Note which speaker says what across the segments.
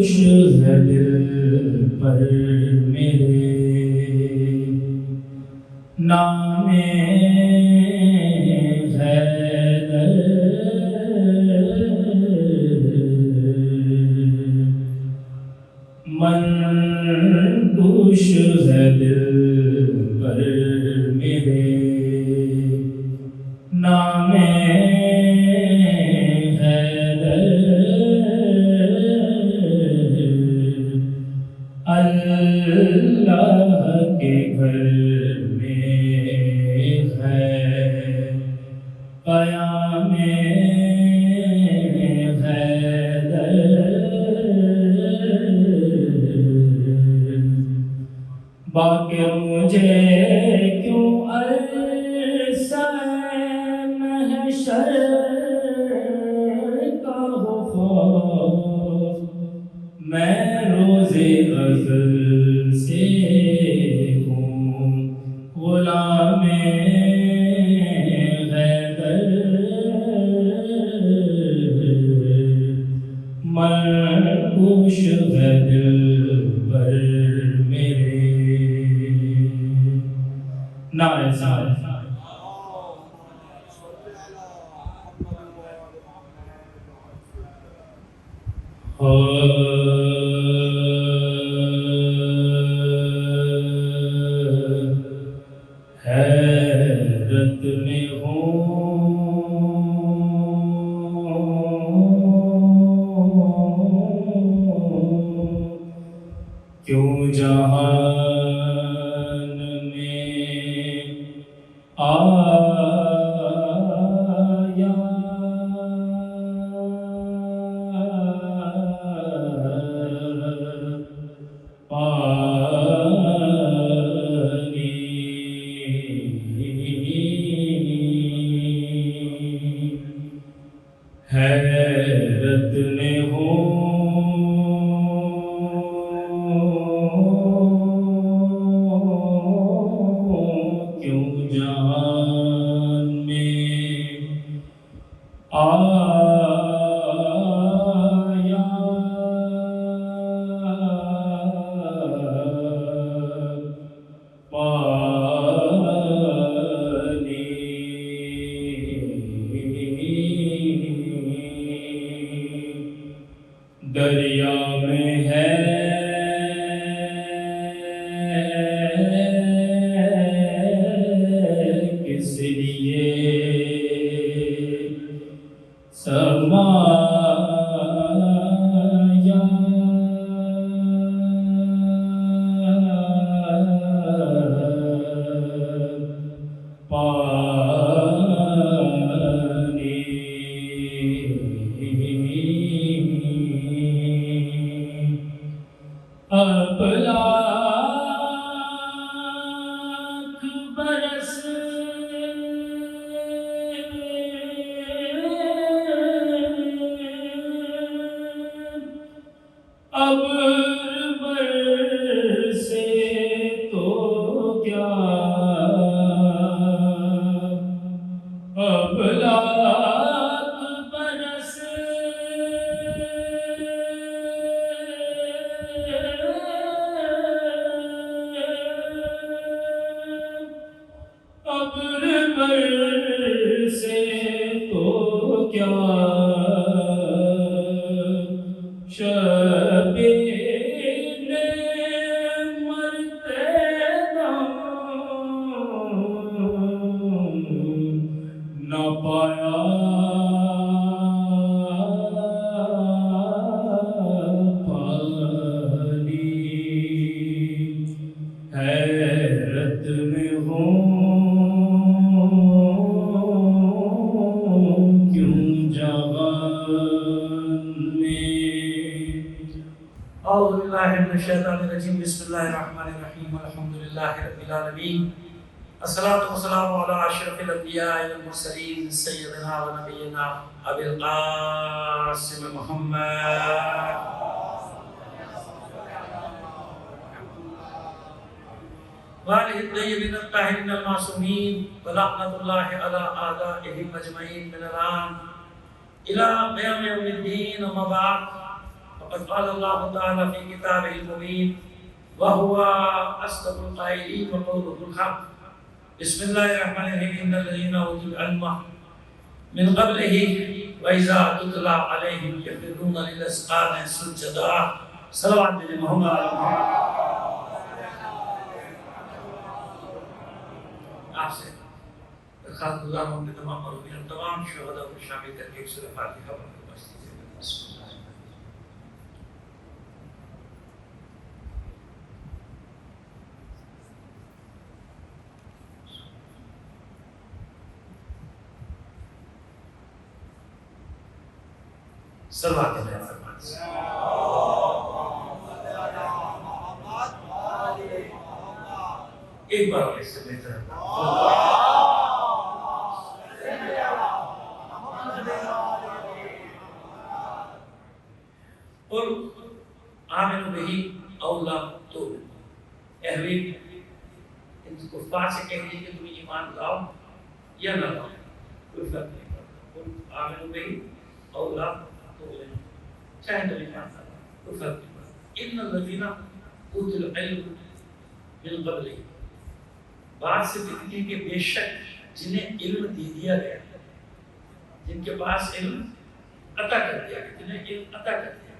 Speaker 1: خوش ہے دل پر میرے نام حیدر، من خوش ہے دل پر میرے نام اللہ کے گھر میں ہے قیام حیدر، باقی مجھے کیوں عرصہ محشر کا خوف، میں روز ازل سے ہوں غلام حیدر، مرگوش ہے دل پر میرے نعرہ سال حیرت میں ہوں کیوں جہان میں آیا حیرت میں ہوں کیوں جہان میں آیا دریا میں ہے کس لیے سرمایہ اب لاکھ برس اب برسے تو کیا، اب لاکھ برس سے تو کیا، شبیر مرتے دم نہ پایا، پانی حیرت میں ہوں
Speaker 2: اعوذ باللہ من الشیطان الرجیم، بسم اللہ الرحمن الرحیم، الحمدللہ رب العالمین، الصلاۃ والسلام علی اشرف الانبیاء والمرسلین، سیدنا و نبینا ابی القاسم محمد وآلہ الطیبین الطاہرین المعصومین، ولعنۃ اللہ علی اعدائہم اجمعین من الآن الی قیام یوم الدین، اما بعد وقد قال الله تعالى في كتابه المبين وهو أصدق القائلين وقوله الحق بسم الله الرحمن الرحيم إن الذين أوتوا العلم من قبله وإذا تتلى عليهم يخرون للأذقان سجدا صلوات محمد آپ سے درخواست گزار ہوں کہ تمام مرحومین تمام شہداء کو شامل کر کے ایک سورہ فاتحہ پڑھ کے بس دیجیے. صلوات اللہ ایک بار اس سے بہتر اور آمنوا بہ او لا تؤمنوا اے حبیب ان کفار سے کہہ دیجیے کہ تم ایمان لاؤ یا نہ لاؤ کوئی فرق نہیں پڑتا. آمنوا بہ او لا تؤمنوا چاہے تم ایمان لاؤ کوئی فرق نہیں پڑتا. ان الذین اوتوا العلم من قبلہ بات سے دکھتی ہے کہ بے شک جنہیں علم دے دیا گیا جن کے پاس علم عطا کر دیا گیا جنہیں علم عطا کر دیا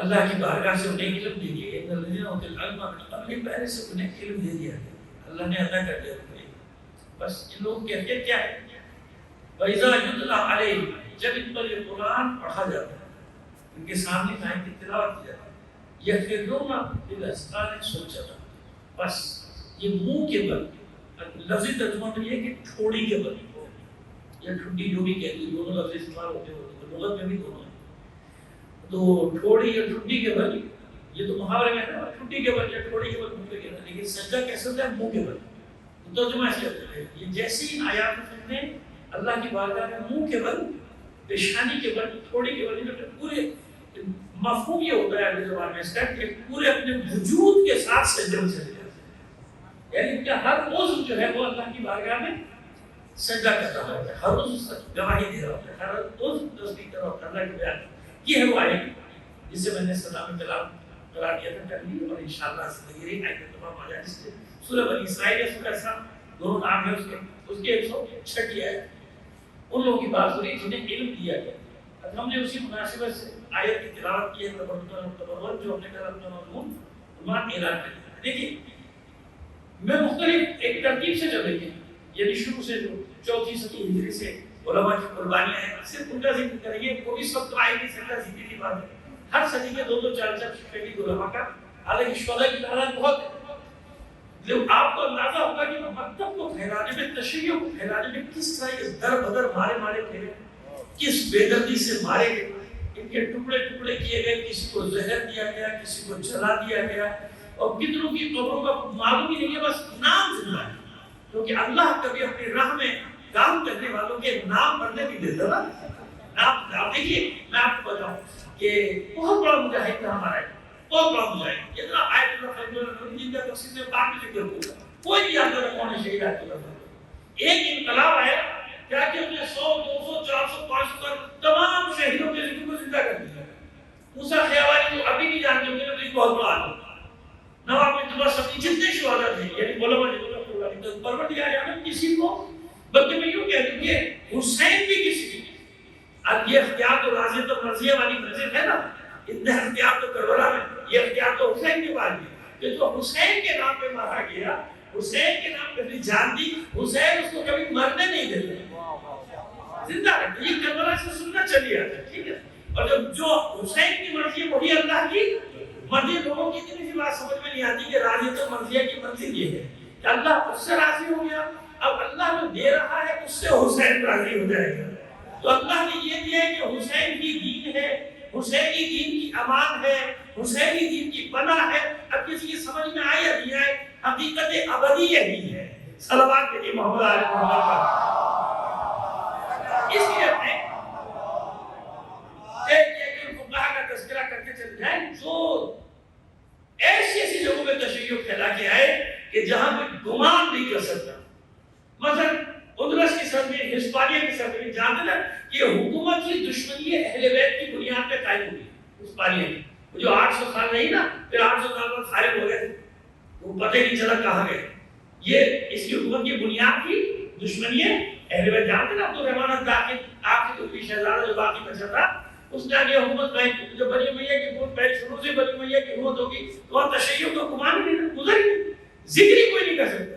Speaker 2: اللہ کی بارگاہ سے انہیں علم دے دیا گیا. الذین اوتوا العلم من قبلہ پہلے سے انہیں علم دے دیا گیا اللہ نے عطا کر دیا انہیں. بس ان لوگوں کی حیثیت کیا ہے؟ وَإِذَا يُتْلَى عَلَيْهِمْ جب ان پر یہ قرآن پڑھا جاتا ہے ان کے سامنے آیت کی تلاوت کی جاتی ہے یخرون للأذقان سجدا بس یہ منہ کے بل لفظی ترجمہ تو یہ کہ ٹھوڑی کے بل یا ٹھڈی جو بھی کہتے ہیں دونوں لفظ استعمال ہوتے ہیں لغت میں بھی دونوں ہیں. تو ٹھوڑی یا ٹھڈی کے بل یہ تو محاورے میں ہے ٹھڈی کے بل یا ٹھوڑی کے بل منہ پہ کہنا لیکن سجدہ کیسے ہوتا ہے منہ کے بل. ترجمہ ایسے ہوتا ہے یہ جیسی آیات میں اللہ کی بارگاہ میں منہ کے بل پیشانی کے بل ٹھوڑی کے بل پورے مفہوم یہ ہوتا ہے عربی زبان میں اس کا کہ پورے اپنے وجود کے ساتھ سجدے میں چلے جاتے ہیں یعنی کہ ہر عضو جو ہے وہ اللہ کی بارگاہ میں سجدہ کرتا ہوتا ہے ہر عضو گواہی دے رہا ہوتا ہے ہر عضو تصدیق کر رہا ہوتا ہے اللہ کے بیان یہ ہے وہ آیت جس سے میں نے سلام کلام قرار دیا تھا کر لی اور انشاءاللہ زندگی رہی آئے تمام آ جائے جس سے سورہ بنی اسرائیل یا سورہ اسراء دونوں نام ہے اس کے 106 آیت ان لوگوں کی بات ہو رہی جنہیں علم دیا گیا. اب ہم نے اسی مناسبت سے آیت کی تلاوت کی ہے تبرک جو ہم نے کہا اپنا مضمون عنوان اعلان کر دیا. دیکھیے میں مختلف ایک ترتیب سے چلے گی یعنی شروع سے جو چوتھی صدی ہجری سے علماء کی قربانیاں ہیں صرف ان کا ذکر کریں گے وہ بھی سب تو آئے نہیں سکتا سیدھی سی بات ہے ہر صدی کے دو دو چار چار شہید علماء کا حالانکہ شہداء کی تعداد بہت ہے لیکن آپ کو اندازہ ہوگا کہ مکتب کو پھیلانے میں تشیع کو پھیلانے میں کس طرح یہ در بدر مارے پھیلے کس بے دردی سے مارے گئے ان کے ٹکڑے ٹکڑے کیے گئے کسی کو زہر دیا گیا کسی کو جلا دیا گیا اور کتنوں کی قبروں کا معلوم ہی نہیں ہے بس نام زندہ ہے کیونکہ اللہ کبھی اپنی راہ میں کام کرنے والوں کے نام پڑھنے بھی دیتا نا نام. آپ دیکھیے میں آپ کو بتاؤں کہ بہت بڑا مجاہد تھا ہمارا بہت بڑا مجاہد اتنا آیت اللہ فضل اللہ جن کا تفسیر میں بعد میں ذکر ہوگا کوئی بھی یاد نہ کون ہے شہید آیت اللہ فضل ایک انقلاب آیا کیا کہ انہیں 100 200 400 500 تمام شہیدوں کے ذکر کو زندہ کر دیا. موسیٰ خیابانی کو ابھی بھی جانتے ہوں گے تو ایک بہت بڑا آدمی نواب مجتبیٰ سبزی جتنے شہداء تھے یعنی علماء نے پروردگار عالم کسی کو بلکہ میں یوں کہہ دوں کہ حسین بھی کسی کی اب یہ اختیار تو راضی تو مرضیہ والی مسجد ہے نا اتنے اختیار تو کربلا میں یہ اختیار تو حسین کے بعد بھی کہ جو حسین کے نام پہ مارا گیا حسین کے نام پہ اپنی جان دی حسین اس کو کبھی مرنے نہیں دیتے زندہ رکھتے یہ کربلا سے سننا چلی آتا ہے ٹھیک ہے. اور جو حسین کی مرضی ہے وہی اللہ کی مرضی. لوگوں کی اتنی سی بات سمجھ میں نہیں آتی کہ راضی تو مرضیہ کی منزل یہ ہے کہ اللہ اس سے راضی ہو گیا اب اللہ جو دے رہا ہے اس سے حسین راضی ہو جائے گا. تو اللہ نے یہ دیا ہے کہ حسین کی دین ہے حسینی دین کی امان ہے حسینی دین کی پناہ ہے. اب کسی کی سمجھ میں آئے یا نہیں آئے حقیقت ابدی یہی ہے. صلوات کے لیے محمد علیہ محمد اس لیے اپنے ایک فقہا کا تذکرہ کرتے چلے جائیں جو ایسی ایسی جگہوں میں تشیع پھیلا کے آئے کہ جہاں کوئی گمان نہیں کر سکتا. مثلا اندلس کی سرزمین ہسپانیہ کی سرزمین جانتے نا کہ حکومت کی دشمنی اہل بیت کی بنیاد پہ قائم ہوئی اس پانی کی. جو 800 سال رہی نا پھر 800 سال بعد فارغ ہو گئے, وہ پتہ ہی نہیں چلا کہاں گئے. یہ اس کی حکومت کی بنیاد تھی دشمنی ہے. اہل بیت جانتے نا عبد الرحمن الداخل آخری تو شہزادہ جو باقی بچا تھا, اس نے آگے حکومت قائم کی. جو بنی امیہ کی حکومت پہلے شروع سے بنی امیہ کی حکومت ہوگی تو وہاں تشیع کا گمان ہی نہیں, گزر ہی نہیں, ذکر ہی کوئی نہیں کر سکتا.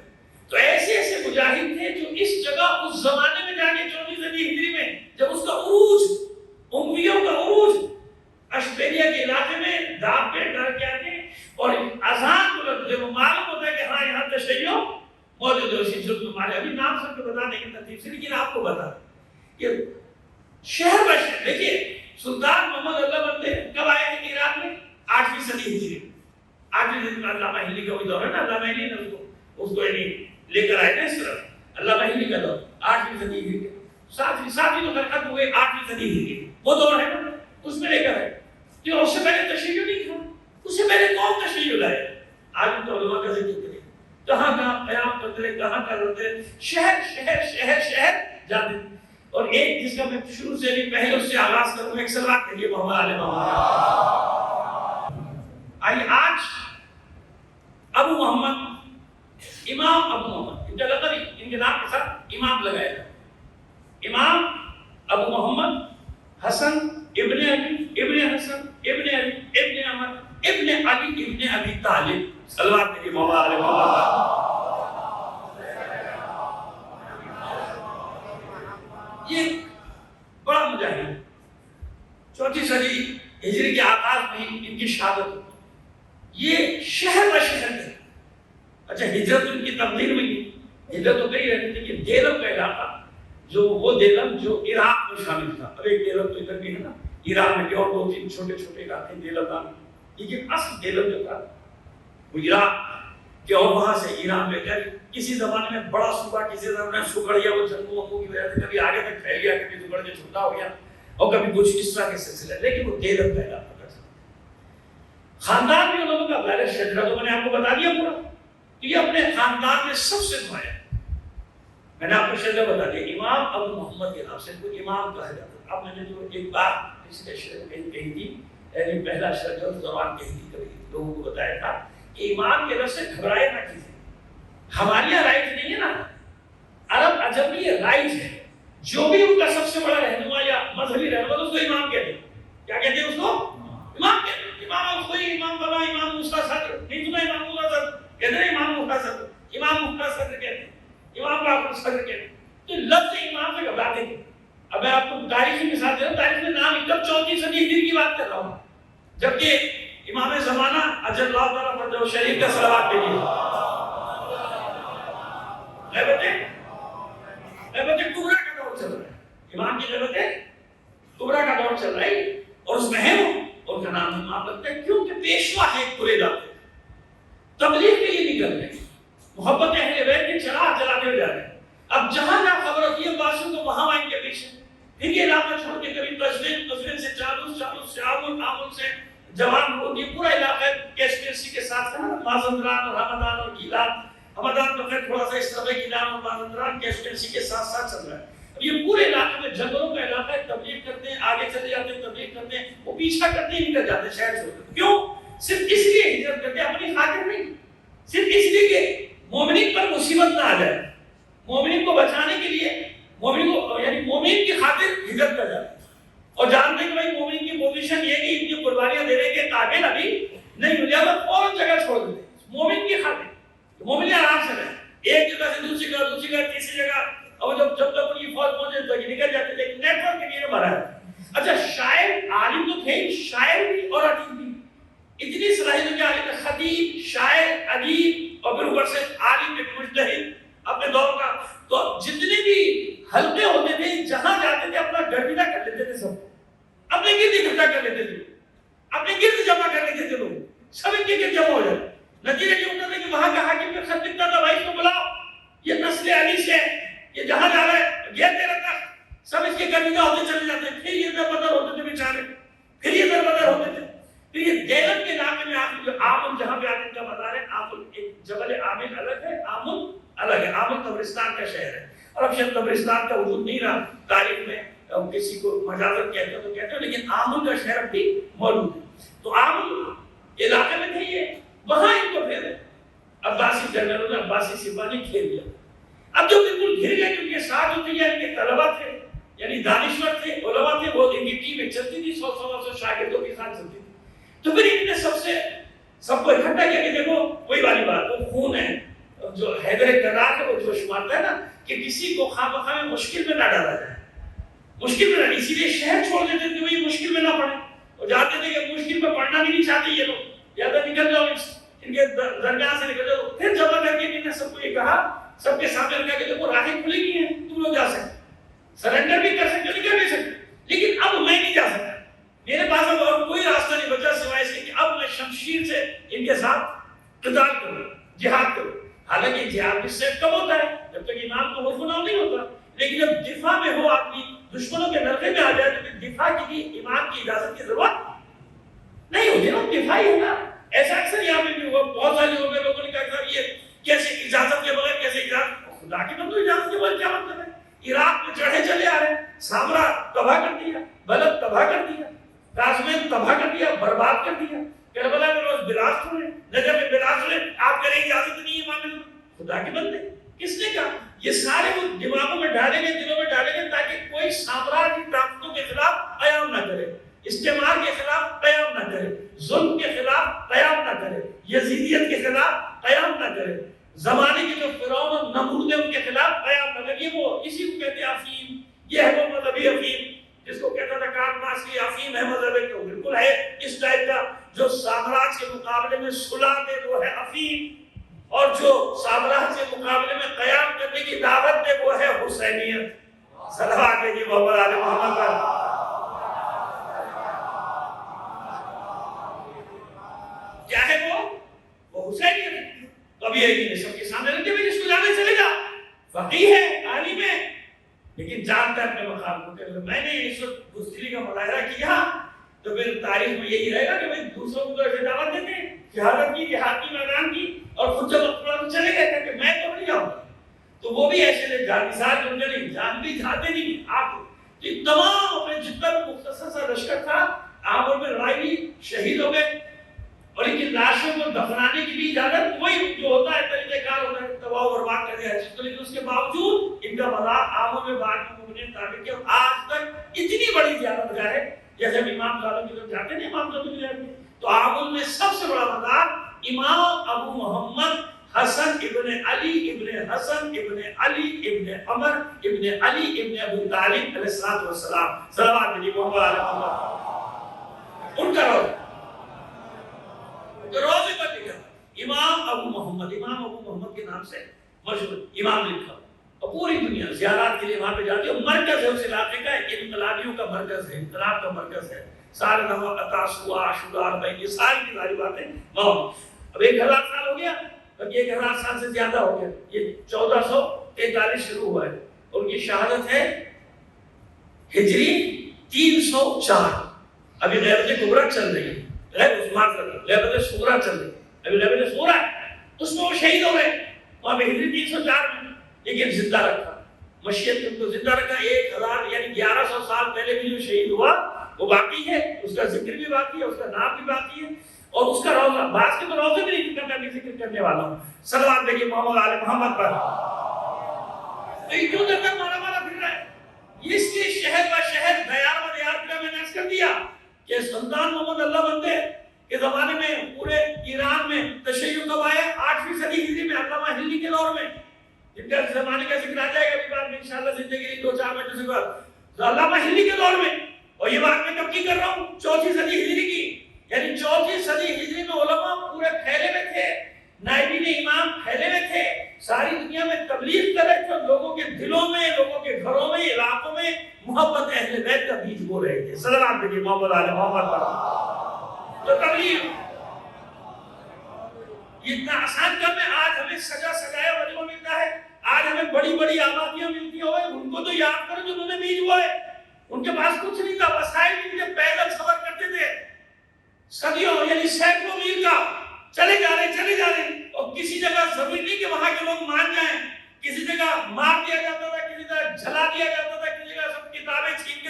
Speaker 2: تو ایسے ایسے مجاہد تھے جو اس جگہ اس زمانے میں جا کے 14 صدی ہجری میں جب اس کا عروج, امویوں کا عروج اشبیلیہ کے علاقے میں داغ پہ ڈر کے آتے اور اذان بلند جب معلوم ہوتا ہے کہ ہاں یہاں تشیع موجود ہے. اسی جو تمہارے ابھی نام سب کو بتا دیں گے ترتیب سے, لیکن آپ کو بتا کہ شہر بشہر دیکھیے سلطان محمد اللہ بندے کب آئے تھے ایران میں 8ویں صدی ہجری. 8ویں صدی میں علامہ ہلی کا بھی دور ہے نا, علامہ ہلی نے اس کو لے کر آئے تھے اس طرف. علامہ ہلی کا دور 8ویں صدی ہجری, 7ویں تو ختم ہوئے 8ویں صدی ہجری, وہ دور ہے نا, اس میں لے کر آئے. جو اس سے پہلے تشیع نہیں تھا, اس سے پہلے کون تشیع لائے. آج ان کو علماء کا ذکر کریں کہاں کہاں قیام کرتے رہے, کہاں کہاں کرتے رہے, شہر شہر شہر شہر جاتے تھے. اور ایک جس کا میں شروع سے نہیں پہلے اس سے آغاز کروں, ایک سلوات کہیے محمد علیہ محمد. آئیے آج ابو محمد, امام ابو محمد, ان کا لقب ان کے نام کے ساتھ امام لگایا تھا. امام ابو محمد حسن ابن علی ابن حسن ابن علی ابن عمر ابن علی ابن ابی طالب. صلوات کہیے محمد علیہ محمد. یہ بڑا مجاہد 4 صدی ہجری کے آغاز میں ان کی شہادت ہوئی. یہ شہر بشہر ہے. اچھا ہجرت ان کی تبدیل میں نہیں, ہجرت تو گئی رہتی تھی کہ دیلم کا علاقہ جو وہ دیلم جو عراق میں شامل تھا. اب ایک دیلم تو ادھر بھی ہے نا ایران میں, اور 2-3 چھوٹے چھوٹے علاقے دیلم نام, لیکن اصل دیلم جو تھا وہ عراق کہ اور وہاں سے ایران میں گئے. کسی زمانے میں بڑا صوبہ, کسی زمانے میں سکڑ گیا, وہ جنگوں وموں کی وجہ سے کبھی آگے تک پھیل گیا, کبھی سکڑ کے چھوٹا ہو گیا, اور کبھی کچھ اس طرح کے سلسلے. لیکن وہ دیلم کا علاقہ تھا. خاندان بھی علماء کا پہلے شجرہ تو میں نے آپ کو بتا دیا پورا, کہ یہ اپنے خاندان میں سب سے نمایاں. میں نے آپ کو شجرہ بتا دیا, امام ابو محمد کے نام سے ان کو امام کہا جاتا ہے. اب میں نے جو ایک بات اس شجرہ میں کہی تھی, یعنی پہلا شجرہ زبان کہی تھی, کبھی لوگوں کو بتایا تھا کہ ایمان کے لفظ سے گھبرائے نہ کیجیے. ہماری یہاں رائج نہیں ہے نا, عرب عجم میں یہ رائج ہے. جو بھی ان کا سب سے بڑا رہنما یا مذہبی رہنما اس کو امام کہتے ہیں. کیا کہتے ہیں اس کو؟ امام کہتے ہیں. امام کوئی امام بابا, امام موسیٰ صدر نہیں سنا, امام موسیٰ صدر کہتے ہیں, امام موسیٰ صدر, امام موسیٰ صدر کہتے ہیں, امام باقر صدر کہتے ہیں. تو لفظ امام سے گھبراتے ہیں. اب میں آپ کو تاریخی مثال دے رہا ہوں, تاریخ میں نام ایک 34 صدی ہجری کی بات کر رہا ہوں, جبکہ امام زمانہ اجل اللہ تعالیٰ فرجہ شریف کا صلوات کہیے. غیبت کبریٰ کا دور چل رہا ہے, امام کی غیبت کبریٰ کا دور چل رہا ہے, اور اس میں ہے وہ, ان کا نام امام لگتا ہے کیونکہ پیشوا ہے پورے علاقے, تبلیغ کے لیے نکل رہے ہیں, محبت اہل بیت کے چراغ جلاتے ہوئے جا رہے ہیں. اب جہاں جہاں خبر ہوتی ہے بادشاہ کو وہاں ان کے پیچھے. پھر یہ علاقہ چھوڑ کے کبھی قزوین سے چالوس سے آمل سے جوان روڈ, یہ پورا علاقہ کیسپیرسی کے ساتھ مازندران اور حمدان اور گیلان. حمدان تو خیر تھوڑا سا اس طرح گیلان اور مازندران کیسپیرسی کے ساتھ ساتھ چل رہا ہے. یہ پورے علاقے میں جنگلوں کا علاقہ ہے, تبلیغ کرتے ہیں, آگے چلے جاتے ہیں, تبلیغ کرتے ہیں, وہ پیچھا کرتے ہی نکل جاتے ہیں شہر چھوڑ کر. کیوں؟ صرف اس لیے ہجرت کرتے ہیں, اپنی خاطر نہیں, صرف اس لیے کہ مومنین پر مصیبت نہ آ جائے, مومنین کو بچانے کے لیے, مومن کو یعنی مومن کی خاطر ہجرت کر جاتے ہیں. اور جانتے ہیں کہ بھائی مومن کی پوزیشن یہ کہ اتنی قربانیاں دینے کے قابل ابھی نہیں ملے, اب فوراً جگہ چھوڑ دیتے ہیں مومن کی خاطر. مومن آرام سے رہے, ایک جگہ سے دوسری جگہ تیسری جگہ, اور جب تک ان کی فوج پہنچے تو نکل جاتے تھے. نیٹ ورک کے لیے بھرا ہے. اچھا شاعر عالم تو تھے, شاعر بھی اور ادیب بھی, اتنی صلاحیت کے عالم, خطیب, شاعر, ادیب, اور پھر اوپر سے عالم مجتہد اپنے دور کا. تو جتنے بھی حلقے ہوتے تھے جہاں جاتے تھے اپنا گردیدہ کر لیتے تھے, سب اپنے گرد اکٹھا کر لیتے تھے, اپنے گرد جمع کر لیتے تھے, لوگ سب ان کے گرد جمع ہو جاتے. نتیجہ یہ ہوتا تھا کہ وہاں کا حاکم کا خط لکھتا تھا, بھائی اس کو بلاؤ, یہ نسل علی سے, یہ جہاں جا رہا ہے, یہ تیرا تھا. سب اس کے گردیدہ ہوتے چلے جاتے. پھر یہ در بدر ہوتے تھے بیچارے, پھر یہ در بدر ہوتے تھے. پھر یہ دیلم کے علاقے میں آپ جو آمل جہاں پہ آدم کا مزار ہے, آمل ایک جبل عامل الگ ہے, آمل الگ ہے. آمل قبرستان کا شہر ہے, اور اب شاید قبرستان کا وجود نہیں رہا تاریخ میں, کسی کو مجازت کہتے ہو تو کہتے ہو، لیکن آمل کا شہر بھی موجود ہے۔ تو آمل علاقے میں تھے یہ، وہاں ان کو پھر عباسی جنرل نے عباسی سپاہ نے گھیر لیا۔ اب جو بالکل گھر گئے، ان کے ساتھ جو تھے یا ان کے طلبہ تھے یعنی دانشور تھے، علماء تھے، وہ ان کی ٹیم ایک چلتی تھی، 100 شاگردوں کے ساتھ چلتی تھی۔ تو پھر انہوں نے سب کو اکٹھا کیا کہ دیکھو کوئی والی بات، وہ خون ہے جو حیدر کرار ہے، وہ جوش مارتا ہے نا کہ کسی کو خواہ مخواہ میں مشکل میں نہ ڈالا جائے، مشکل میں نہ، اسی لیے شہر چھوڑ دیتے تھے وہی مشکل میں نہ پڑے، اور جاتے تھے کہ مشکل میں پڑھنا بھی نہیں چاہتے یہ لوگ، یا تو نکل جاؤ ان کے درگاہ سے نکل جاؤ۔ پھر جمع کر کے انہوں نے سب کو یہ کہا، سب کے سامنے رکھا کہ دیکھو راہیں کھلی گئی ہیں، تم لوگ جا سکتے، سرنڈر بھی کر سکتے، نکل بھی سکتے، لیکن اب میں نہیں جا سکتا، میرے پاس اب اور کوئی راستہ نہیں بچا سوائے اس کے کہ اب میں شمشیر سے ان کے ساتھ قتال کروں، جہاد کروں۔ حالانکہ جہاد اس سے کم ہوتا ہے جب تک ایمان کو خوف نہ نہیں ہوتا، لیکن جب دفاع میں ہو آدمی دشمنوں کے نرقے میں آ جائے تو پھر دفاع کے لیے ایمان کی اجازت کی ضرورت نہیں ہوتی نا، دفاع ہی ہوگا۔ ایسا اکثر یہاں پہ بھی ہوا، بہت سارے لوگوں نے کہا کہ یہ کیسے اجازت کے بغیر، کیسے اجازت، خدا کی بندو اجازت کے بغیر کیا مطلب ہے؟ عراق میں چڑھے چلے آ رہے ہیں، سامرا تباہ کر دیا، بلد تباہ کر دیا، کاشمیر تباہ کر دیا، برباد کر دیا، کربلا میں روز بلاس ہوئے، نجف میں بلاس ہوئے، آپ کریں اجازت نہیں ہے معاملے میں، خدا کے بندے کس نے کہا؟ یہ سارے وہ دماغوں میں ڈالیں گے، دلوں میں ڈالیں گے تاکہ کوئی سامراجی طاقتوں کے خلاف قیام نہ کرے، استعمار کے خلاف قیام نہ کرے، ظلم کے خلاف قیام نہ کرے، یزیدیت کے خلاف قیام نہ کرے، زمانے کے جو فرعون اور نمرود ہیں ان کے خلاف قیام نہ کرے۔ یہ وہ اسی کو کہتے ہیں افیم، یہ ہے وہ مذہبی افیم جس کو کہتا تھا کارل مارکس کی افیم ہے مذہب، تو بالکل ہے اس ٹائپ کا، جو سامراج کے مقابلے میں صلح دے وہ ہے افیم، اور جو سامراج کے مقابلے میں قیام کرنے کی دعوت دے وہ ہے حسینیت۔ صلوات علیہ محمد علیہ محمد پر کیا ہے وہ حسینیت ہے۔ تو اب یہ سب کے سامنے رکھتے ہوئے جس کو جانے چلے جا، فقیہ ہے، عالم ہے، لیکن جانتا ہے اپنے مقام کو۔ میں نے اس وقت بزدلی کا مظاہرہ کیا تو پھر تاریخ میں یہی رہے گا کہ بھائی دوسروں کو ایسے دعوت دیتے ہیں شہادت کی، جہاد کی، میدان کی، اور خود جب اپنا چلے گئے کہ میں تو نہیں جاؤں، تو وہ بھی ایسے لے جانسار جو نہیں جان بھی جاتے نہیں آپ، تو تمام اپنے جتنا بھی مختصر سا لشکر تھا آمر میں لڑائی بھی، شہید ہو گئے، اور ان کی لاشوں کو دفنانے کی بھی اجازت وہی جو ہوتا ہے طریقہ کار ہوتا ہے، تباہ و برباد کر دیا ہے، لیکن اس کے باوجود ان کا مذاق عاموں میں بعد میں مومنین تعبیر کیا، آج تک اتنی بڑی زیارت گاہ ہے، جیسے امام ظالم کی طرف جاتے ہیں امام ظالم کی طرف، تو عاموں میں سب سے بڑا مزار امام ابو محمد حسن ابن علی ابن حسن ابن علی ابن عمر ابن علی ابن ابو طالب علیہ السلام، صلوات علی محمد علیہ محمد، ان کا روزے پر لکھا امام ابو محمد کے نام سے مشہور امام لکھا، اور پوری دنیا زیارات کے لیے وہاں پہ جاتی ہے، مرکز ہے اس علاقے کا، انقلابیوں کا مرکز ہے، انقلاب کا مرکز ہے، سال نو تاسوعا عاشوراء اربعین یہ ساری کی ساری باتیں وہاں۔ اب 1000 سال ہو گیا، اب 1000 سال سے زیادہ ہو گیا، یہ 1443 شروع ہوا ہے، ان کی شہادت ہے ہجری 304، ابھی غیبت کبریٰ چل رہی ہے، غیبت صغریٰ چل رہی ہے، ابھی غیبت صغریٰ ہے، اس میں وہ شہید ہو گئے وہاں پہ ہجری 304 میں، لیکن زندہ رکھا، مشیت نے ان کو زندہ رکھا، 1000 یعنی 1100 سال پہلے بھی جو شہید ہوا وہ باقی ہے، اس کا ذکر بھی باقی ہے، اس کا نام بھی باقی ہے، اور اس کا روزہ، بعض کے تو روزے بھی نہیں کرنا، میں ذکر کرنے والا ہوں، صلوات دیکھیے محمد آل محمد پر۔ تو یہ کیوں در تک مارا مارا پھر رہا ہے؟ اس کے شہر و شہر دیار و دیار کا میں نے عرض کر دیا کہ سلطان محمد اللہ بندے کے زمانے میں پورے ایران میں تشیع کب آیا؟ 8ویں صدی ہجری میں، علامہ ہلی کے دور میں، جن کا زمانے کا ذکر آ جائے گا ابھی بعد میں انشاءاللہ زندگی کی 2-4 منٹ سے بعد، علامہ ہلی کے دور میں، اور یہ بات میں کب کی کر رہا ہوں؟ 4 صدی ہجری کی، یعنی 4 صدی ہجری میں علماء پورے پھیلے میں تھے، نائبین امام پھیلے میں تھے، ساری دنیا میں تبلیغ کر رہے تھے، لوگوں کے دلوں میں، لوگوں کے گھروں میں، علاقوں میں محبت اہل بیت کا بیج بو رہے تھے، صلوات دیکھیے محمد آل محمد پر۔ تو تبلیغ یہ اتنا آسان کام ہے، آج ہمیں سجا سجایا وجبہ ملتا ہے، آج ہمیں بڑی بڑی آبادیاں ملتی ہوئے، ان کو تو یاد کرو جنہوں نے بیج بوئے، ان کے پاس کچھ نہیں تھا، وسائل نہیں تھے، پیدل سفر کرتے تھے، صدیوں یعنی سینکڑوں میل کا، چلے جا رہے، اور کسی جگہ ضروری نہیں کہ وہاں کے لوگ مان جائیں، کسی جگہ مار دیا جاتا تھا، کسی جگہ جلا دیا جاتا تھا، کسی جگہ سب کتابیں چھین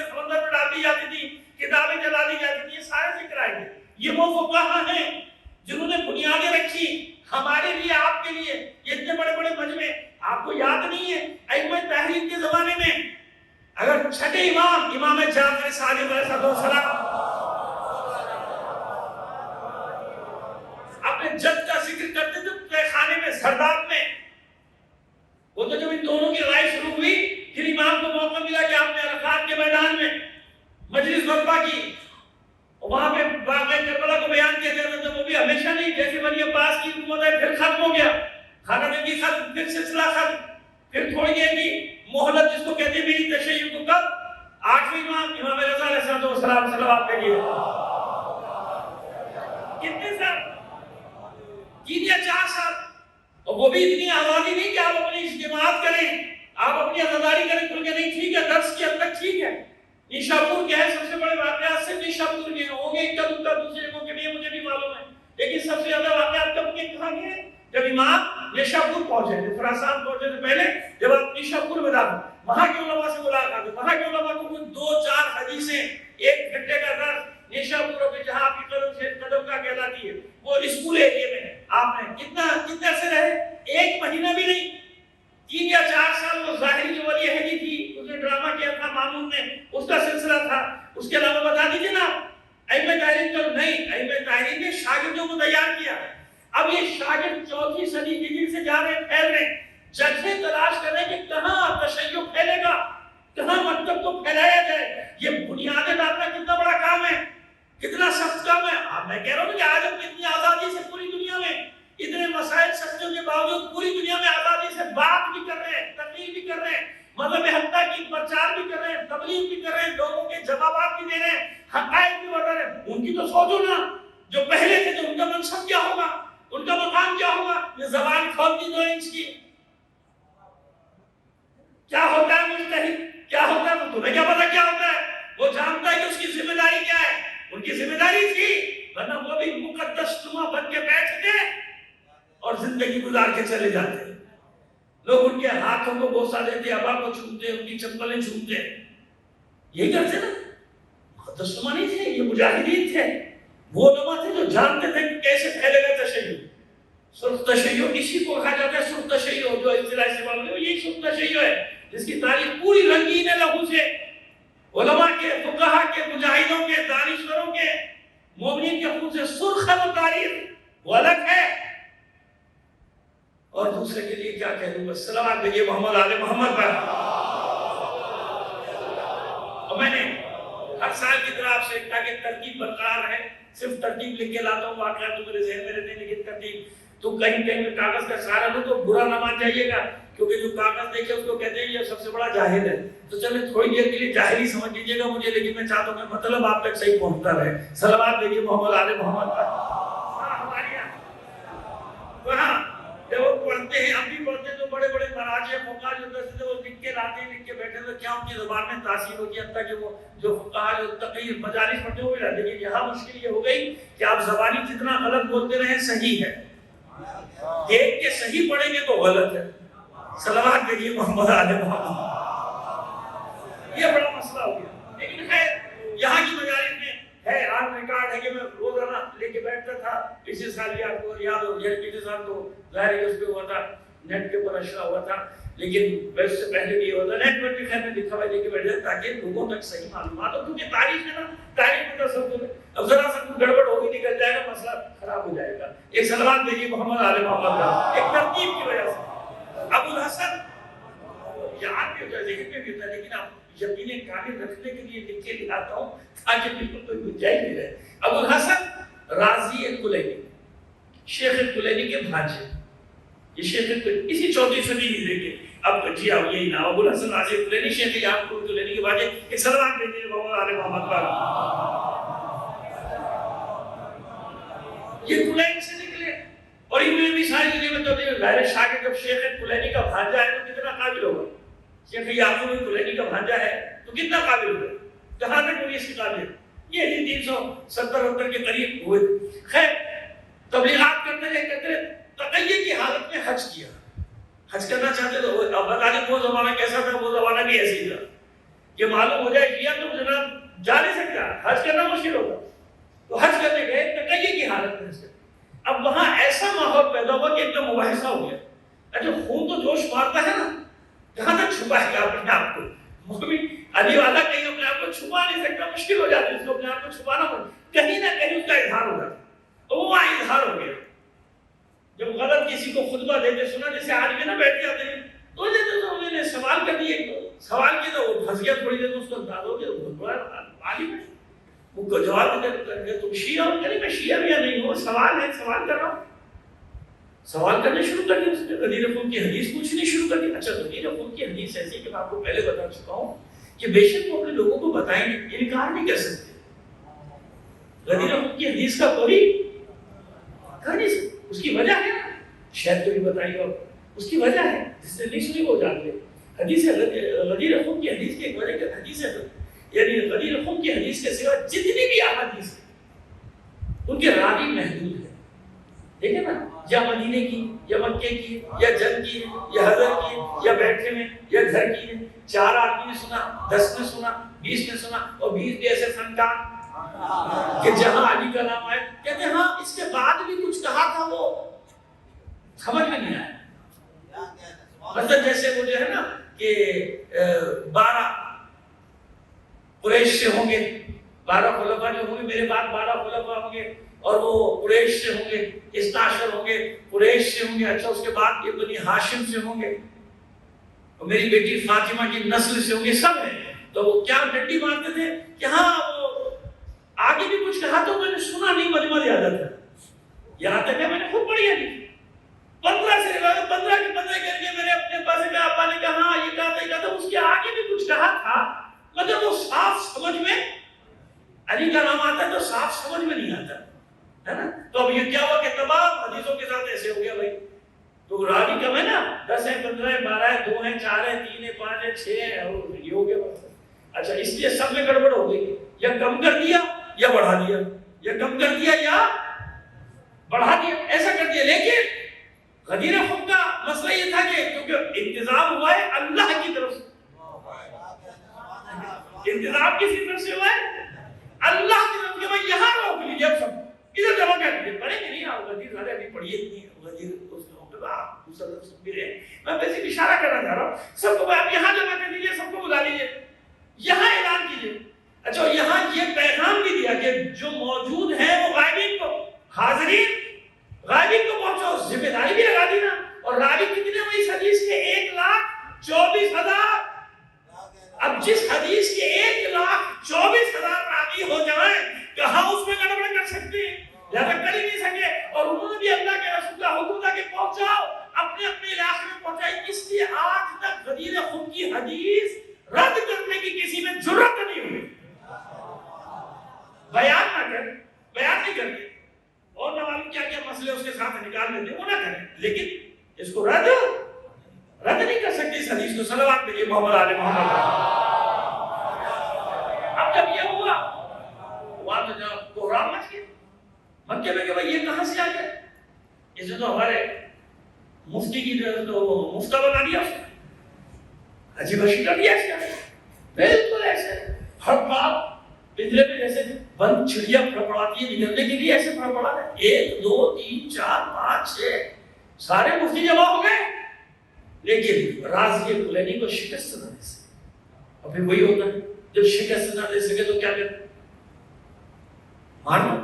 Speaker 2: دی جاتی تھی، کتابیں جلا دی جاتی تھی، یہ سارے ذکر آئیں گے۔ یہ وہ فقہا ہیں جنہوں نے بنیادیں رکھی ہمارے لیے، آپ کے لیے۔ یہ اتنے بڑے بڑے مجمع آپ کو یاد نہیں ہے؟ ائمہ تحریر کے زمانے میں اگر چھٹے امام جعفر صادق علیہ السلام اپنے جد کا ذکر کرتے تھے تہ خانے میں، زرداد میں، وہ تو جب ان دونوں کی لڑائی شروع ہوئی پھر امام کو موقع ملا کہ آپ نے عرفات کے میدان میں مجلس برپا کی، وہاں پہ واقعہ کربلا کو بیان کیا جاتا تھا۔ وہ بھی ہمیشہ نہیں، جیسے بنی عباس کی حکومت ہے پھر ختم ہو گیا، خانہ جنگی ختم، پھر سلسلہ ختم، پھر تھوڑی دیر کی مہلت جس کو کہتے ہیں میری تشیع کو، کب؟ 8ویں امام رضا علیہ السلام صلوات پہ گئے۔ کتنے سال؟ 3 یا 4 سال۔ اور وہ بھی اتنی آزادی نہیں کہ آپ اپنی اجتماعات کریں، آپ اپنی آزاداری کریں، کیونکہ نہیں ٹھیک ہے درس کے حد تک ٹھیک ہے۔ نیشاپور کیا ہے سب سے بڑے واقعات سے نیشاپور کے ہوں گے، ایک کا دوسرے کو کہ نہیں مجھے بھی معلوم ہے، لیکن سب سے زیادہ واقعات کب کے کہاں گئے؟ جب امام نیشاپور پہنچے تھے، خراسان پہنچے سے پہلے جب آپ نیشاپور میں داخل، وہاں کے علماء سے ملاقات ہوئی، وہاں کے علماء کو کچھ 2-4 حدیثیں 1 گھنٹے کا درس نیشاپور میں جہاں آپ کی قدم سے قدم کا کہلاتی ہے وہ اسکول ایریا میں آپ نے کتنا سے رہے؟ 1 مہینہ بھی نہیں، 3 یا 4 سال۔ وہ ظاہری جو ولی عہدی تھی اس نے ڈرامہ کیا تھا مامون نے، اس کا سلسلہ تھا، اس کے علاوہ بتا دیجیے نا ائمہ تحریر تو نہیں، ائمہ تحریر نے شاگردوں کو تیار کیا۔ اب یہ شاگرد 4تھی صدی ہجری سے جا رہے ہیں، پھیل رہے ہیں، جگہیں تلاش کر رہے ہیں کہ کہاں تشیع پھیلے گا، کہاں مکتب کو پھیلایا جائے۔ یہ بنیادیں ڈالنا کتنا بڑا کام ہے، کتنا سخت کام ہے۔ میں کہہ رہا ہوں کہ آج ہم اتنی آزادی سے پوری دنیا میں اتنے مسائل سختیوں کے باوجود پوری دنیا میں آزادی سے بات بھی کر رہے ہیں، تقریر بھی کر رہے ہیں، مذہب حقہ کی پرچار بھی کر رہے ہیں، تبلیغ بھی کر رہے ہیں، لوگوں کے جوابات بھی دے رہے ہیں، حقائق بھی بتا رہے ہیں۔ ان کی تو سوچو نا، جو پہلے تھے تو ان کا منصب کیا ہوگا، ان کا مقام کیا ہوگا؟ یہ زبان کھول دی 2 انچ کی۔ کیا ہوتا ہے مجتہد، کیا ہوتا ہے؟ تمہیں کیا پتا کیا ہوتا ہے؟ وہ جانتا ہے کہ اس کی ذمہ داری کیا ہے۔ ان کی ذمہ داری تھی، ورنہ وہ بھی مقدس نما بن کے بیٹھتے اور زندگی گزار کے چلے جاتے۔ لوگ ان کے ہاتھوں کو بوسہ دیتے، ابا کو چھومتے، ان کی چپلیں چھومتے، یہی کرتے نا۔ مقدس نما نہیں تھے، یہ مجاہدین تھے، وہ علماء تھے جو جانتے تھے کہ کیسے پھیلے گا تشیع۔ سرخ تشیع اسی کو کہا جاتا ہے، سرخ تشیع جو اصطلاح استعمال ہوئی یہی سرخ تشیع ہے، جس کی تاریخ پوری رنگین ہے لہو سے، علماء کے، فقہا کے، مجاہدوں کے، دانشوروں کے، مومنین کے خون سے سرخ ہے وہ تاریخ، وہ الگ ہے۔ اور دوسرے کے لیے کیا کہہ دوں بس صلوات بھیجیے محمد آل محمد پر۔ اور میں نے ہر سال کی طرح آپ سے تاکہ ترتیب برقرار ہے، صرف ترتیب لکھ کے لاتا ہوں، واقعات تو میرے ذہن میں رہتے ہیں، لیکن ترتیب تو کہیں میں کاغذ کا سہارا لوں تو برا نہ مان جائیے گا، کیونکہ جو کاغذ دیکھے اس کو کہتے ہیں یہ سب سے بڑا جاہل ہے۔ تو چلے تھوڑی دیر کے لیے جاہلی سمجھ لیجیے گا مجھے، لیکن میں چاہتا ہوں کہ مطلب آپ تک صحیح پہنچتا رہے۔ صلوات بھیجیے محمد آل محمد پر۔ وہاں جب وہ پڑھتے ہیں، ہم بھی پڑھتے ہیں تو بڑے بڑے مراجع فقہا جو درس وہ لکھ کے لاتے ہیں، لکھ کے بیٹھے تو کیا ان کی زبان میں تاثیر ہوتی ہے، حتیٰ کہ وہ جو فقہا جو تقریر مجالس پڑھتے ہوئے رہتے ہیں۔ یہاں مشکل یہ ہو گئی کہ آپ زبانی جتنا غلط بولتے رہیں صحیح ہے، دیکھ کے صحیح پڑھیں گے تو غلط ہے۔ صلوات بھیجیے محمد آل محمد۔ یہ بڑا مسئلہ ہو گیا، لیکن خیر یہاں کی مجالس میں ہے، آج ریکارڈ ہے کہ میں روزانہ لے کے بیٹھتا تھا۔ پچھلے سال بھی آپ کو یاد ہو، پچھلے سال تو ظاہر ہے اس پہ ہوا تھا، نیٹ کے اوپر نشر ہوا تھا، لیکن اس سے پہلے بھی ہوتا نیٹ پر بھی خیر میں لکھا ہوا لے کے بیٹھ جاتا تاکہ لوگوں تک صحیح معلومات ہو، کیونکہ تاریخ ہے نا، تاریخ میں تصور ہے، اب ذرا سا کچھ گڑبڑ ہو گئی نکل جائے گا، مسئلہ خراب ہو جائے گا۔ ایک صلوات بھیجیے محمد آل محمد کا، ایک ترتیب کی وجہ سے۔ ابو الحسن یاد بھی ہوتا ہے، ذہن میں بھی ہوتا ہے، لیکن آپ یقین کامل رکھنے کے لیے لکھ کے لاتا ہوں تاکہ بالکل کوئی گنجائش نہیں رہے۔ ابو الحسن رازی کلینی، شیخ کلینی کے بھانجے، یہ شیخ اسی 4 صدی ہجری کے، اب جی اب یہی نام ابو الحسن رازی کلینی، شیخ یعقوب کلینی کے بھانجے۔ ایک صلوات بھیجیے محمد آل محمد پر۔ یہ کلین سے نکلے اور ان میں بھی ساری چیزیں میں تو ظاہر شاگرد جب شیخ کلینی کا بھانجا ہے تو کتنا قابل ہوگا، شیخ یعقوب کلینی کا بھانجا ہے تو کتنا قابل ہوگا، کہاں تک ہوئی اس کی قابلیت؟ یہ 370 کے قریب ہوئے۔ خیر تبلیغات کرتے رہے، تقیہ کی حالت میں حج کیا، حج کرنا چاہتے تو اب بتا دیں وہ زمانہ کیسا تھا، وہ زمانہ بھی ایسے ہی تھا کہ معلوم ہو جائے کیا تو جناب جا نہیں سکتا، حج کرنا مشکل ہوگا، تو حج کرنے گئے تقیہ کی حالت میں سے اب وہاں ایسا ماحول پیدا ہوا کہ ایک دم مباحثہ ہو گیا. اچھا خون تو جوش مارتا ہے نا، کہاں تک چھپائے گا اپنے آپ کو؟ مولوی علی والا کہیں اپنے آپ کو چھپا نہیں سکتا، مشکل ہو جاتی ہے اس کو اپنے آپ کو چھپانا پڑتا، کہیں نہ کہیں اس کا اظہار ہو جاتا، تو وہ وہاں اظہار ہو گیا. جب غلط کسی کو خطبہ دیتے سنا، جیسے آج بھی نا بیٹھ جاتے ہیں تو انہوں نے سوال کر دیے، سوال کیا تو وہ پھنس گیا تھوڑی دیر، اس کو انداز ہو گیا بہت بڑا عالم ہے، وہ جواب دے تم شیعہ ہو؟ کہ نہیں میں شیعہ بھی نہیں ہوں، سوال ہے، سوال کر رہا ہوں. سوال کرنے شروع کر دیا اس نے، غدیر خون کی حدیث پوچھنی شروع کر دی. اچھا غدیر خون کی حدیث ایسی کہ میں آپ کو پہلے بتا چکا ہوں کہ بے شک وہ اپنے لوگوں کو بتائیں گے، انکار نہیں کر سکتے. غدیر خون کی حدیث کا کوئی کر نہیں سکتے، اس کی وجہ ہے، شاید کوئی بتائیے اور اس کی وجہ ہے جس نے نہیں سنی وہ جانتے. حدیث غدیر خون کی حدیث کی ایک وجہ کہ حدیث ہے، یعنی غدیر خون کی حدیث کے سوا جتنی بھی احادیث ہیں ان کے راوی محدود ہیں. دیکھیں نا، یا مدینے کی، یا مکے کی، یا جنگ کی، یا حضر کی، یا بیٹھے میں، یا گھر کی. 4 آدمی نے سنا، 10 نے سنا، 20 نے سنا، اور 20 بھی ایسے فنکار کہ جہاں علی کا نام آئے کہتے ہیں ہاں اس کے بعد بھی کچھ کہا تھا وہ سمجھ میں نہیں آیا. مطلب جیسے وہ جو ہے نا کہ 12 قریش سے ہوں گے، 12 خلفاء جو ہوں گے میرے بعد 12 خلفاء ہوں گے، اور وہ قریش سے ہوں گے، 12 ہوں گے، قریش سے ہوں گے. اچھا اس کے بعد یہ بنی ہاشم سے ہوں گے، اور میری بیٹی فاطمہ کی نسل سے ہوں گے، سب ہیں. تو وہ کیا ڈنڈی مارتے تھے کہ ہاں وہ آگے بھی کچھ کہا تو میں نے سنا نہیں، مجمع یاد تھا. یہاں تک کہ میں نے خود پڑھی ہے 15 سے 15 کے 15 کر کے میرے اپنے پاس کہا، ابا نے کہا ہاں یہ کہا تھا، یہ کہا تھا، اس کے آگے بھی کچھ کہا تھا مگر وہ صاف سمجھ میں، علی کا نام آتا ہے تو صاف سمجھ میں نہیں آتا ہے نا. تو اب یہ کیا ہوا کہ تمام حدیثوں کے ساتھ ایسے ہو گیا بھائی. تو راوی کم ہے نا، 10 ہیں، 15 ہیں، 12 ہیں، 2 ہیں، 4 ہیں، 3 ہیں، 5 ہیں، 6 ہیں، اور یہ ہو گیا. اچھا اس لیے سب میں گڑبڑ ہو گئی، یا کم کر دیا یا بڑھا دیا، یا کم کر دیا یا بڑھا دیا، ایسا کر دیا. لیکن غدیر خون کا مسئلہ یہ تھا کہ کیونکہ انتظام ہوا ہے اللہ کی طرف سے، انتظام کسی طرف سے ہوا ہے اللہ کی طرف سے. بھائی یہاں روک لیجیے، اب سب ادھر جمع کر لیجیے، پڑھیں گے نہیں آپ غدیر والے ابھی پڑھیے نہیں غدیر اس میں بس اشارہ کرنا چاہ رہا ہوں سب کو. آپ یہاں جمع کر لیجیے، سب کو بلا لیجیے، یہاں اعلان کیجیے. اچھا یہاں یہ پیغام بھی دیا کہ جو موجود ہیں وہ غائبین کو، حاضرین غائبین کو پہنچو، ذمہ داری بھی لگا دی نا. اور راوی کتنے ہوئے اس حدیث کے؟ 1,24,000. اب جس حدیث کے 1,24,000 راوی ہو جائیں کہاں اس میں گڑبڑ کر سکتے ہیں؟ لہذا کر ہی نہیں سکے. اور انہوں نے بھی اللہ کے رسول کا حکم تھا کہ پہنچاؤ، اپنے اپنے علاقے میں پہنچائی. اس لیے آج تک غدیر خون کی حدیث رد کرنے کی کسی میں جرأت نہیں ہوئی. بیان نہ کریں، بیان نہیں کرتے، اور نہ معلوم کیا کیا مسئلے اس کے ساتھ نکال لیتے، وہ نہ کریں، لیکن اس کو رد نہیں کر سکتے اس حدیث کو. صلوات پڑھیے محمد آل محمد. اب جب یہ ہوا وہاں تو جب کوہرام مچ گیا مکے میں کہ بھائی یہ کہاں سے آ گیا؟ اس نے تو ہمارے مفتی کی تو مفتہ بنا دیا، اس نے عجیب اشی کر دیا. اس نے بالکل ایسے ہر بات پنجرے میں جیسے بند چڑیا پھڑپڑاتی ہے نکلنے کے لیے ایسے پھڑپڑا ہے. 1 2 3 4 5 6 سارے مفتی جمع ہو گئے، لیکن رازی کلینی کو شکست نہ دے سکے. اور پھر وہی ہوتا ہے جب شکست نہ دے سکے تو کیا کرتے؟ مارنا.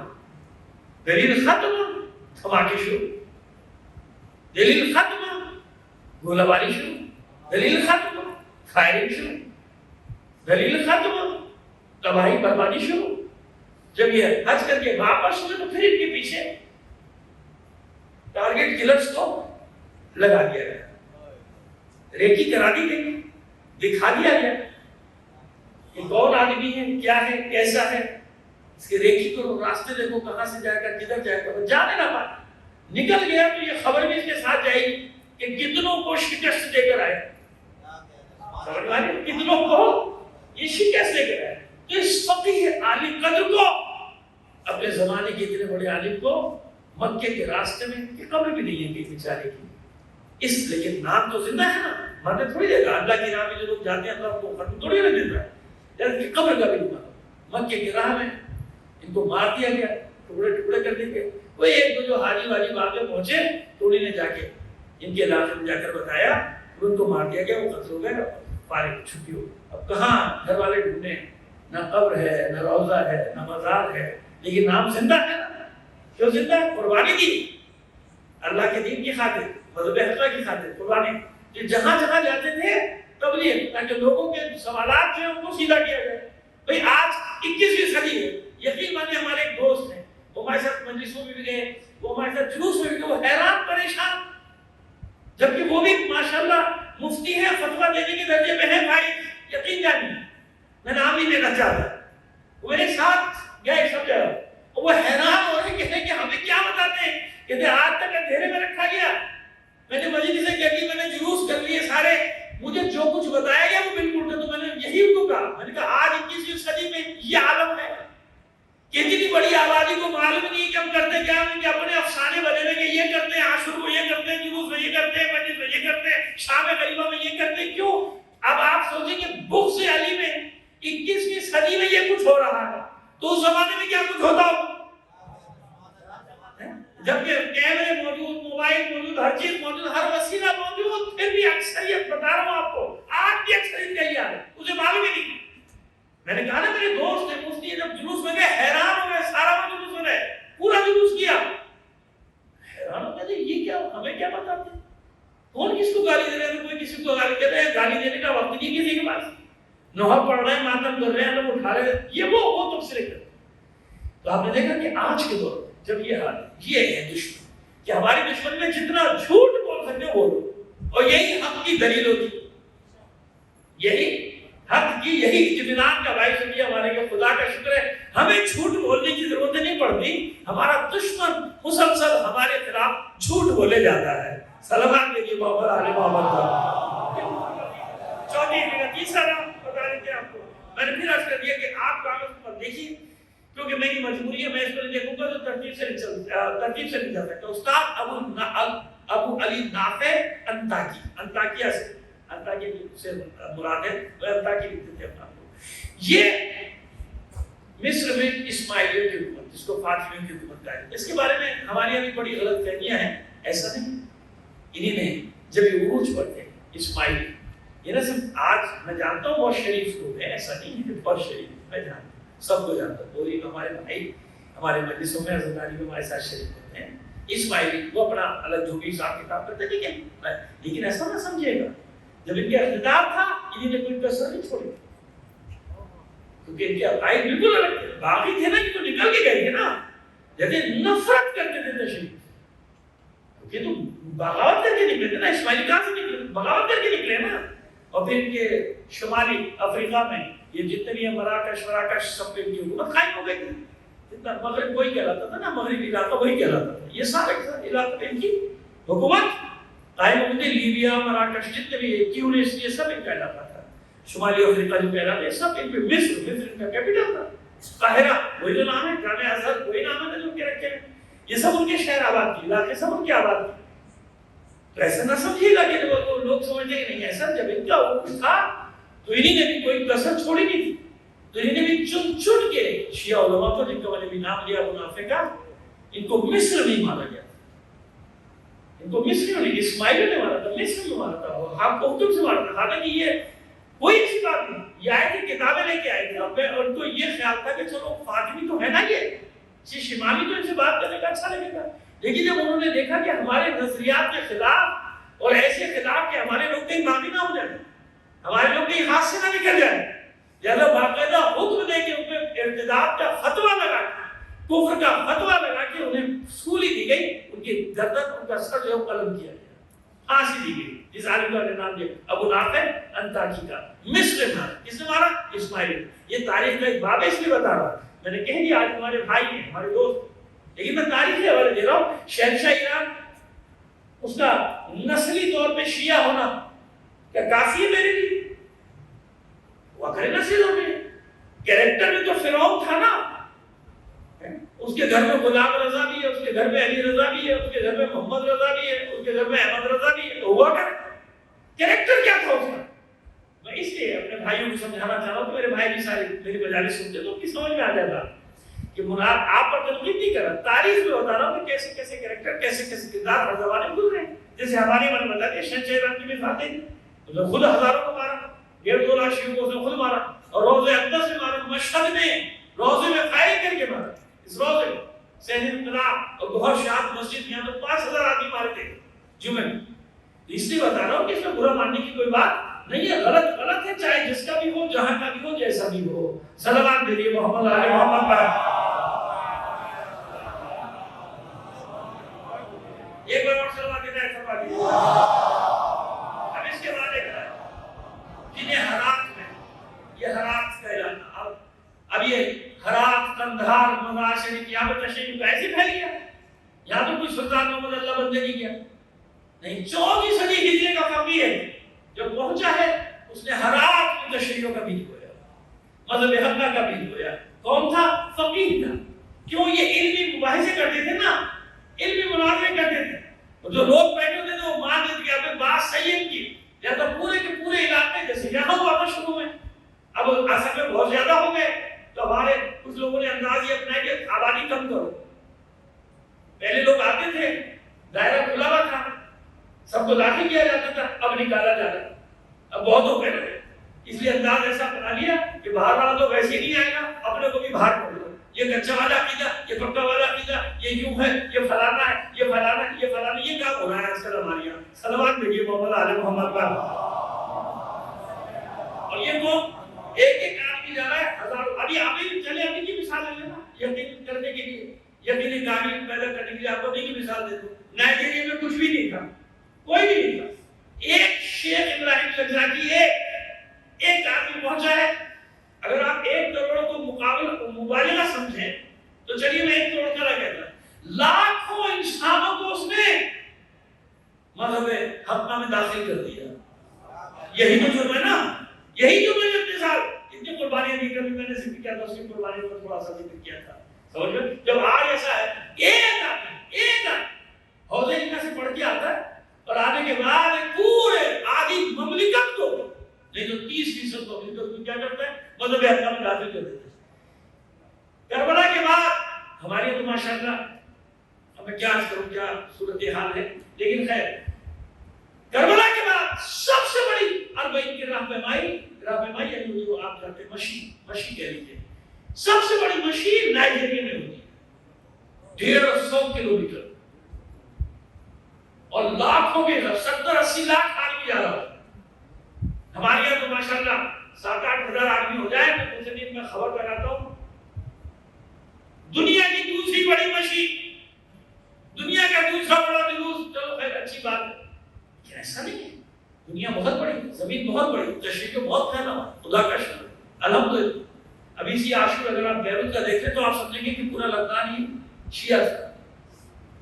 Speaker 2: دلیل ختم، دھماکے شروع. دلیل ختم، گولہ باری شروع. دلیل ختم، فائرنگ شروع. دلیل ختم، تباہی بربادی شروع. جب یہ حج کر کے واپس ہوئے تو پھر ان کے پیچھے ٹارگٹ کلرز کو لگا دیا گیا، ریکی کرا دی گئی، دکھا دیا گیا کہ کون آدمی ہے، کیا ہے، کیسا ہے. اس کے ریکی کو راستے دیکھو کہاں سے جائے گا، کدھر جائے گا. وہ جانے نہ پائے، نکل گیا تو یہ خبر بھی اس کے ساتھ جائے گی کہ کتنوں کو شکست دے کر آئے. سمجھ میں آئے؟ کتنوں کو یہ شکست دے کر آئے. تو اس فقیہ عالی قدر کو، اپنے زمانے کے اتنے بڑے عالم کو مکے کے راستے میں کہ قبر بھی نہیں ہے کہ بیچارے کی. اس لیکن نام تو زندہ ہے نا، مرنے تھوڑی دے گا. اللہ کی راہ میں جو لوگ جاتے ہیں اللہ کو ختم تھوڑی نہ دیتا ہے، یعنی قبر کا بھی نہیں. مکے کی راہ میں ان کو مار دیا گیا، ٹکڑے ٹکڑے کر دیے گئے۔ وہ ایک دو جو حاجی واجی آگے پہنچے تو انہیں نے جا کے ان کے علاقے میں جا کر بتایا، ان کو مار دیا گیا، وہ قتل ہو گئے، فارغ چھٹی ہو۔ اب کہاں گھر والے ڈھونڈے، نہ قبر ہے، نہ روضہ ہے، نہ مزار ہے، لیکن نام زندہ ہے نا۔ کیوں زندہ ہے؟ قربانی دی اللہ کے دین کی خاطر، مذہب حق کی خاطر قربانی۔ کہ جہاں جہاں جاتے تھے تبلیغ، تاکہ لوگوں کے سوالات جو ہیں ان کو سیدھا کیا جائے۔ بھئی آج 21ویں صدی ہے، یقین مانیے ہمارے ایک دوست ہیں، وہ ہمارے ساتھ مجلسوں میں بھی گئے، وہ ہمارے ساتھ جلوس میں بھی گئے، وہ حیران پریشان، جبکہ وہ بھی ماشاءاللہ مفتی ہیں، فتویٰ دینے کے درجے میں ہیں بھائی، یقین جانیے، میں نام نہیں لینا چاہتا۔ وہ میرے ساتھ گئے سب جگہ، وہ حیران ہو رہے کہ ہمیں کیا بتاتے ہیں، کہتے آج تک اندھیرے میں رکھا گیا، میں نے مجلس سے کہتی، میں نے جلوس کر لیے سارے، مجھے جو کچھ بتایا گیا وہ بالکل تھا۔ تو میں نے یہی ان کو کہا، میں نے کہا آج 21ویں صدی میں یہ عالم ہے کہ اتنی بڑی آبادی کو معلوم نہیں کہ ہم کرتے کیا ہیں، کہ اپنے افسانے بنے ہوئے کہ یہ کرتے ہیں، عاشور کو یہ کرتے ہیں، جلوس میں یہ کرتے ہیں، مجلس میں یہ کرتے ہیں، شام غریبہ میں یہ کرتے ہیں۔ کیوں؟ اب آپ سوچیں کہ بغض علی میں 21ویں صدی میں یہ کچھ ہو رہا ہے، تو اس زمانے میں کیا کچھ ہوتا ہو، جبکہ کیمرے موجود، موبائل موجود، ہر چیز موجود، ہر وسیلہ موجود، پھر بھی اکثریت بتا رہا ہوں آپ کو، آج بھی اکثریت کہی ہے، اسے معلوم ہی نہیں۔ میں نے کہا نا میرے دوست ہیں مفتی، جب جلوس میں گئے حیران ہو گئے، سارا وہ جلوس میں گئے، پورا جلوس کیا، حیران ہو گئے یہ کیا، ہمیں کیا بتاتے ہیں، کون کس کو گالی دے رہے ہیں، کوئی کسی کو گالی دے رہے ہیں، گالی دینے کا وقت نہیں کسی کے پاس، نوحہ پڑھ رہے ہیں، ماتم کر رہے ہیں، لوگ اٹھا رہے ہیں، یہ وہ تبصرے کرتے ہیں۔ تو آپ نے دیکھا کہ آج کے دور جب یہ حال ہے، یہ ہے دشمن، کہ ہماری دشمن میں جتنا جھوٹ بول سکتے ہو بولو، اور یہی حق کی دلیل ہوتی، یہی حق کی، یہی اطمینان کا باعث ہوتی ہے ہمارے، کہ خدا کا شکر ہے ہمیں جھوٹ بولنے کی ضرورت نہیں پڑتی، ہمارا دشمن مسلسل ہمارے خلاف جھوٹ بولے جاتا ہے۔ سلامات دیکھیے محمد علی محمد کا چوتھی جگہ، تیسرا نام بتا رہے تھے آپ کو، میں نے پھر عرض کر دیا کہ آپ کاغذ پر دیکھیے، کیونکہ میری مجبوری ہے، میں اس پر دیکھوں گا تو ترتیب سے نہیں جا سکتا۔ استاد ابو علی نافع انطاکی، انطاکیہ سے مراد ہے، وہ انطاکی لکھتے تھے اپنا کو۔ یہ مصر میں اسماعیلیوں کی حکومت، جس کو فاطمیوں کی حکومت کہا ہے، اس کے بارے میں ہماری ابھی بڑی غلط فہمیاں ہیں، ایسا نہیں۔ انہی نے جب یہ عروج پر تھے اسماعیلی، یہ نہ صرف آج میں جانتا ہوں بہت شریف لوگ ہیں، ایسا نہیں ہے کہ بہت شریف، میں جانتا ہوں، سب کو جانتا ہوں، دوری میں ہمارے بھائی ہمارے مجلسوں میں عزاداری میں ہمارے ساتھ شریک ہوتے ہیں، اسماعیلی وہ اپنا الگ جو بھی حساب کتاب کرتے تھے، لیکن ایسا نہ سمجھے گا، جب ان کے اقتدار تھا انہوں نے کوئی کسر نہیں چھوڑی، کیونکہ ان کے عقائد بالکل الگ تھے، باغی تھے نا کہ تو نکل کے گئے تھے نا، جیسے نفرت کرتے تھے تشریف، کیونکہ تو بغاوت کر کے نکلے تھے نا، اسماعیلی کہاں سے نکلے، بغاوت کر کے نکلے نا، اور پھر ان کے شمالی افریقہ میں یہ جتنے بھی مراکش سب پہ ان کی حکومت قائم ہو گئی تھی، جتنا مغرب وہی کہلاتا تھا نا، مغربی علاقہ وہی کہلاتا تھا، یہ سارے علاقے پہ ان کی حکومت قائم ہو گئی تھی، لیبیا، مراکش، جتنے بھی تیونس، یہ سب ان کا علاقہ تھا، شمالی افریقہ جو کہلاتا ہے سب ان پہ، مصر ان کا کیپٹل تھا، قاہرہ وہی جو نام ہے، جامع ازہر وہی نام ہے جو ان کے رکھے ہیں، یہ سب ان کے شہر آباد کی، علاقے سب ان کے آباد کی۔ تو ایسا نہ سمجھیے گا کہ لوگ سمجھتے ہیں نہیں، ایسا جب ان کا عروج تھا تو انہی نے بھی کوئی کسر چھوڑی نہیں تھی، تو انہی نے بھی چن چن کے شیعہ علماء کو، جن کا میں نے بھی نام لیا ابو نافع کا، ان کو مصر نہیں مانا گیا، ان کو مصریوں نے، اسماعیل نے مارا تھا، مصر میں مارا تھا، وہ ہم کو سے مارا تھا، حالانکہ یہ کوئی ایسی بات نہیں، یہ آئے تھے کتابیں لے کے آئے تھے، اور ان کو یہ خیال تھا کہ چلو فاطمی تو ہے نا، یہ شمالی تو ان سے بات کرنے کا اچھا لگے گا، لیکن جب انہوں نے دیکھا کہ ہمارے نظریات کے خلاف اور ایسے خلاف کہ ہمارے لوگ کہیں باقی نہ ہو جائیں، ہمارے لوگ کہیں ہاتھ سے نہ نکل جائیں، لہذا باقاعدہ حکم دے کے ان پہ ارتداد کا فتویٰ لگا کے، کفر کا فتویٰ لگا کے انہیں سولی دی گئی، ان کی گردن، ان کا سر جو قلم کیا گیا، پھانسی دی گئی، جس عالم کا نام دیا ابو نافع انطاکی کا، مصر میں کس نے مارا؟ اسماعیل۔ یہ تاریخ کا ایک باب ہے، اس لیے بتا رہا، میں نے کہہ دیا آج ہمارے بھائی ہیں، ہمارے دوست، لیکن میں تاریخ کے حوالے دے رہا ہوں۔ شہنشاہ ایران، اس کا نسلی طور پہ شیعہ ہونا کیا کافی ہے میرے لیے؟ وہ اکھرے نسل ہو گئے، کیریکٹر میں تو فرعون تھا نا، اس کے گھر میں غلام رضا بھی ہے، اس کے گھر میں علی رضا بھی ہے، اس کے گھر میں محمد رضا بھی ہے، اس کے گھر میں احمد رضا بھی ہے، تو ہوا کیریکٹر کیا تھا اس کا؟ میں اس لیے اپنے بھائیوں کو سمجھانا چاہ رہا ہوں کہ میرے بھائی بھائی بھی سارے میری مجالس سنتے تو ان کی سمجھ میں آ جاتا کہ مراد آپ پر تنقید نہیں کر رہا، تعریف میں بتا رہا ہوں کہ کیسے کیسے کریکٹر کیسے کیسے کردار ہر زمانے میں گزرے ہیں. جیسے ہمارے من میں بتاتے ہیں شہنشاہ رام کی مثال دیں، اس نے خود ہزاروں کو مارا، 1.5-2 لاکھ شیعوں کو اس نے خود مارا، اور روزے اقدس میں مارا، مشہد میں روزے میں فائرنگ کر کے مارا. اس روزے میں سہل انقلاب اور بہت شاد مسجد یہاں تو 5,000 آدمی مارے تھے جمعے میں. اس لیے بتا رہا ہوں کہ اس میں برا ماننے کی کوئی بات نہیں ہے. غلط ہے، چاہے جس کا بھی ہو، جہاں کا بھی ہو، جیسا بھی ہو. صلوات بھیجیے محمد علی محمد پر. ایک بار اور صلوات دیتا ہے فرما دیجیے. اب اس کے بعد ایک ہے جنہیں ہرات میں، یہ ہرات کا علاقہ، اب یہ ہرات، قندھار، مزار شریف، یہاں پر تشریف کو ایسے پھیل گیا. یہاں تو کوئی سلطان محمد اللہ بندگی کیا نہیں. 14ویں صدی ہجری کا فقیہ ہے جو پہنچا ہے، اس نے ہرات میں تشریحوں کا بیج بویا، مذہب حقہ کا بیج بویا. کون تھا؟ فقیہ تھا. کیوں؟ یہ علمی مباحثے کرتے تھے نا، علمی مناظرے کرتے تھے. جو لوگ بیٹھے ہوتے تھے وہ مان لیتے کہ اب بات صحیح کی، یا تو پورے کے پورے علاقے جیسے یہاں ہوا تھا شروع میں، اب اصل میں بہت زیادہ ہو گئے تو ہمارے کچھ لوگوں نے انداز یہ اپنایا کہ آبادی کم کرو. پہلے لوگ آتے تھے، دائرہ کھلا ہوا تھا، سب کو داخل کیا جاتا تھا، اب نکالا جا رہا. اب بہت ہو گئے، اس لیے انداز ایسا بنا لیا کہ باہر والا تو ویسے ہی نہیں آئے گا، اپنے کو بھی باہر کر لو. یہ کچا والا عقیدہ، یہ پکا والا عقیدہ، یہ یوں ہے، یہ فلانا ہے، یہ فلانا ہے، یہ فلانا. یہ کام ہو رہا ہے آج کل ہمارے یہاں. صلوات بھیجیے محمد علی محمد پر. اور یہ تو ایک ایک آدمی جا رہا ہے ہزاروں. ابھی آپ ہی چلے ابھی کی مثال لے لینا یقین کرنے کے لیے، یقینی کامل پیدا کرنے کے لیے. آپ کو ابھی کی مثال دے دوں. نائجیریا میں کچھ بھی نہیں تھا، کوئی بھی نہیں تھا. ایک شیخ ابراہیم لگزاکی ایک آدمی پہنچا ہے. اگر آپ 1 کروڑ کو مبالغہ سمجھیں تو چلیے میں 1 کروڑ کا نہ کہتا، لاکھوں انسانوں کو اس نے مذہب حقہ میں داخل کر دیا. یہی تو جرم ہے نا، یہی جو میں نے اپنے ساتھ اتنی قربانیاں دی. کبھی میں نے ذکر کیا تھا، اس کی قربانی پر تھوڑا سا ذکر کیا تھا. سمجھ میں جب آج ایسا ہے ایک آدمی حوضے جنہ سے پڑھ کے آتا ہے اور آنے کے بعد پورے آدھی مملکت کو نہیں تو 30% مملکت کو کیا کرتا ہے؟ مذہب حقہ میں داخل کر دیتا ہے. کربلا کے بعد ہمارے تو ماشاءاللہ اب میں کیا عرض کروں کیا صورتحال ہے، لیکن خیر کربلا کے بعد سب سے بڑی اربعین کی رہنمائی یعنی جو آپ کہتے ہیں مشی کہہ لیجیے، سب سے بڑی مشی نائجیریا میں ہوتی ہے. 150 کلومیٹر اور لاکھوں کے 70-80 لاکھ آدمی جا رہا ہے. ہمارے یہاں تو ماشاءاللہ 7-8 ہزار آدمی ہو جائے تو کچھ دن میں خبر کراتا ہوں. دنیا کی دوسری بڑی مشی، دنیا کا دوسرا بڑا جلوس. چلو خیر اچھی بات ہے، لیکن ایسا نہیں ہے. دنیا بہت بڑی، زمین بہت بڑی، تشریح بہت پھیلا ہوا، خدا کا شکر الحمدللہ. ابھی اسی عاشور اگر آپ بیروت کا دیکھیں تو آپ سمجھیں گے کہ پورا لبنان ہی شیعہ تھا.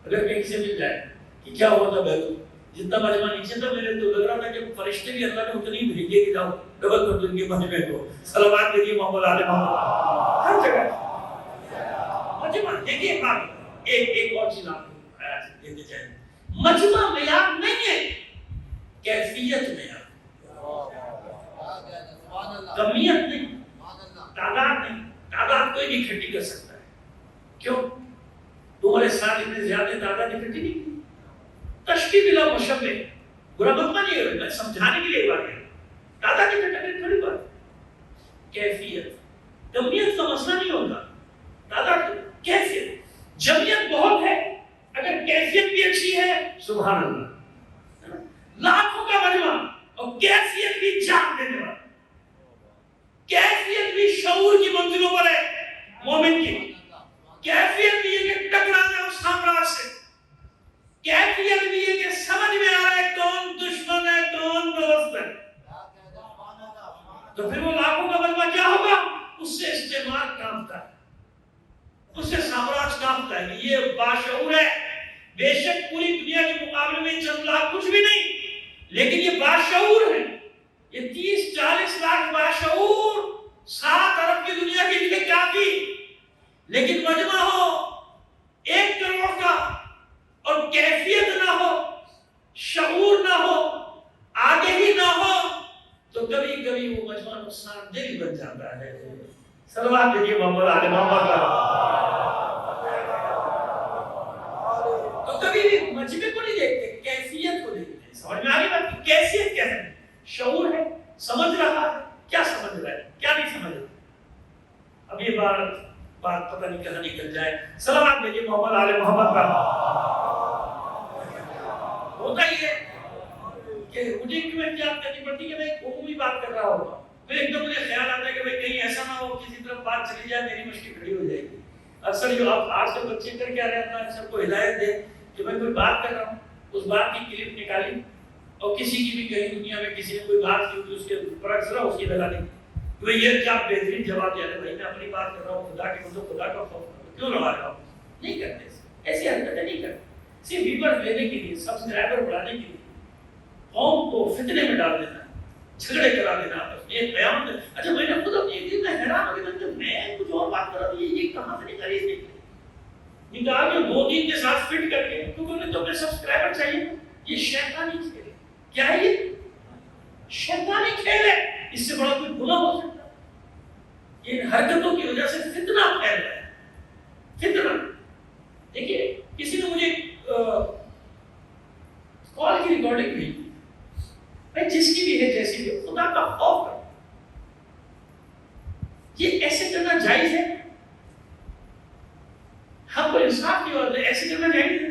Speaker 2: اگر کہیں سے مل جائے کہ کیا ہوا تھا بیروت، جتنا مجمع نیچے تھا میرے تو لگ رہا تھا کہ فرشتے بھی اللہ نے اتنی بھیجے کہ جاؤ ڈبل کر دو ان کے مجمع کو. صلوات دیجیے محمد علی محمد. ہر جگہ مجمع دیکھیے. ایک اور چیز آپ کو دیتے جائیں، مجمع معیار نہیں ہے، کیفیت معیار، کمیت نہیں، تعداد نہیں. تعداد کوئی نہیں اکٹھی کر سکتا ہے. کیوں؟ تمہارے ساتھ اتنے زیادہ تعداد اکٹھی نہیں کی. تشکیل بلا مشبہ، برا مت مانیے، میں سمجھانے کے لیے بات ہے. تعداد اکٹھا کرنے تھوڑی بات. کیفیت کمیت کا مسئلہ نہیں ہوتا، تعداد کیفیت. جمعیت بہت ہے، اگر کیفیت بھی اچھی ہے سبحان اللہ. لاکھوں کا مجمع اور کیفیت بھی جان دینے والا، کیفیت بھی شعور کی منزلوں پر ہے. مومن کی کیفیت بھی یہ کہ ٹکرانا اس سامراج سے، کیفیت بھی یہ کہ سمجھ میں آ رہا ہے کون دشمن ہے کون دوست ہے. تو پھر وہ لاکھوں کا مجمع کیا ہوگا؟ اس سے استعمار کامتا ہے، اس سے سامراج کامتا ہے. یہ باشعور ہے. بے شک پوری دنیا کے مقابلے میں چند لاکھ کچھ بھی نہیں، لیکن یہ باشعور ہے. یہ 30-40 لاکھ باشعور 7 ارب کی دنیا کے لیے کافی. لیکن مجمع ہو 1 کروڑ کا اور کیفیت نہ ہو، شعور نہ ہو، آگے ہی نہ ہو، تو کبھی کبھی کبھی وہ مجموعہ نقصان دہ بھی بن جاتا ہے. صلوات دیجیے محمد آل محمد پر. تو کبھی بھی مجموعے کو نہیں دیکھتے، کیفیت کو دیکھتے ہیں. سمجھ میں آ گئی بات کی کیفیت کیا ہے؟ شعور ہے، سمجھ رہا ہے، کیا سمجھ رہا ہے، کیا نہیں سمجھ رہا. اب یہ بات پتہ نہیں کہاں نکل جائے. صلوات دیجیے محمد آل محمد پر. ہوتا ہی ہے کہ مجھے کیوں احتیاط کرنی پڑتی کہ میں ایک عمومی بات کر رہا ہوگا، پھر ایک دم مجھے خیال آتا ہے کہ بھئی کہیں ایسا نہ ہو کسی طرف بات چلی جائے میری مشکل کھڑی ہو جائے گی. اکثر جو آپ آج کے بچے کر کیا رہتا ہے سب کو ہدایت دے کہ میں کوئی بات کر رہا ہوں، اس بات کی کلپ نکالی اور کسی کی بھی کہیں دنیا میں کسی نے کوئی بات کی ہوتی اس کے برعکس رہا اس کی لگا دی کہ یہ کیا بہترین جواب دیا ہے. بھائی میں اپنی بات کر رہا ہوں، خدا کے مطلب خدا کا خوف کیوں لڑا رہا ہوں. نہیں کرتے ایسی حرکتیں نہیں کرتے. صرف ویور لینے کے لیے، سبسکرائبر بڑھانے کے لیے قوم کو فتنے میں ڈال دینا، جھگڑے کرا دینا آپس میں. ایک قیامت ہے. اچھا میں نے خود اپنی ایک دن میں حیران ہو گیا کہ میں کچھ اور بات کر رہا تھا، یہ کہاں سے نکالی اس نے نکال کے 2 دن کے ساتھ فٹ کر کے، کیونکہ انہیں تو اپنے سبسکرائبر چاہیے. یہ شیطانی کھیل ہے. کیا ہے یہ؟ شیطانی کھیل ہے. اس سے بڑا کوئی گناہ ہو سکتا ہے؟ یہ حرکتوں کی وجہ سے فتنہ پھیل رہا ہے. فتنہ. دیکھیے کسی نے مجھے کال کی ریکارڈنگ بھیجی. میں جس کی بھی ہے جیسی بھی خدا کا خوف کرو. یہ ایسے کرنا جائز ہے؟ ہم کو انصاف کی بات ہے، ایسے کرنا جائز ہے؟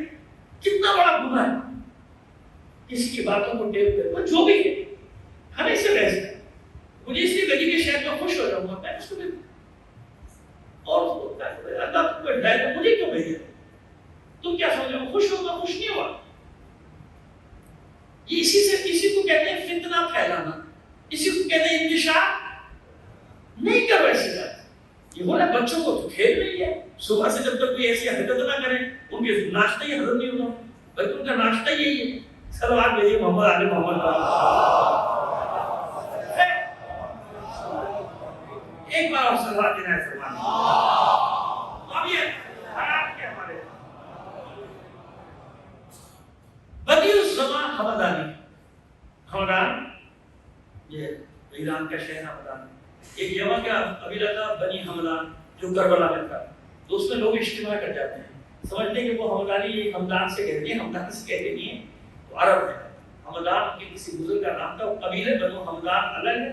Speaker 2: کتنا بڑا گناہ ہے. کسی کی باتوں کو ٹیپ کر جو بھی ہے ہمیں اس سے بحث ہے. مجھے اس لیے لگی کہ شاید میں خوش ہو جاؤں گا، میں اس کو بھی اور اللہ کو ہدایت مجھے کیوں بھیجے؟ تم کیا سمجھ رہے ہو؟ خوش ہوگا؟ خوش نہیں ہوا. یہ اسی کو کہتے ہیں فتنہ پھیلانا، اسی کو کہتے ہیں انتشار. نہیں کرو ایسی بات. یہ بولا بچوں کو تو کھیل رہی ہے، صبح سے جب تک کوئی ایسی حرکت نہ کریں ان کے ناشتہ ہی ہضم نہیں ہوگا، بلکہ ان کا ناشتہ یہی ہے. صلوات بھیجیے محمد علی محمد پر. ایک بار اور صلوات دینا ہے فرمان. اب یہ حالات کیا ہمارے بدیع الزمان حمدانی. حمدان یہ ایران کا شہر حمدان. ایک یمن کا قبیلہ تھا بنی حمدان جو کربلا میں تھا. تو اس میں لوگ اجتماع کر جاتے ہیں، سمجھتے ہیں کہ وہ حمدانی حمدان سے کہتے ہیں، حمدان سے کہتے نہیں ہیں. تو عرب ہے. حمدان کے کسی بزرگ کا نام تھا. وہ قبیلے بنو حمدان الگ ہے.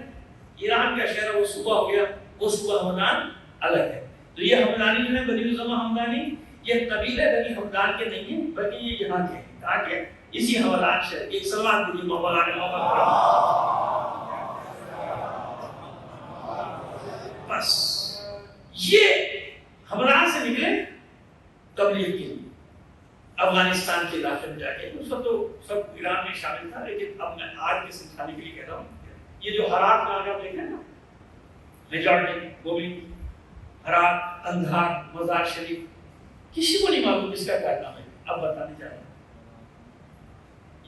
Speaker 2: ایران کا شہر وہ صوبہ ہو گیا، وہ صوبہ حمدان الگ ہے. تو یہ حمدانی جو ہے بدیع الزمان حمدانی، یہ قبیلے بنی حمدان کے نہیں ہیں بلکہ یہ یہاں کے ہیں. کہاں کے؟ اسی حمدان شہر. ایک سلمان دیجیے محمد علی محمد پر. بس یہ حمدان سے نکلے تبلیغ کے لیے افغانستان کے علاقے میں جا کے. اس وقت تو سب ایران میں شامل تھا، لیکن اب میں آج کے سمجھانے کے لیے کہہ رہا ہوں یہ جو ہرات میں آپ دیکھ رہے ہیں نا، میجارٹی گوبھی، ہرات، اندھار، مزار شریف، کسی کو نہیں معلوم اس کا کیا نام ہے. اب بتانے جا رہا ہوں.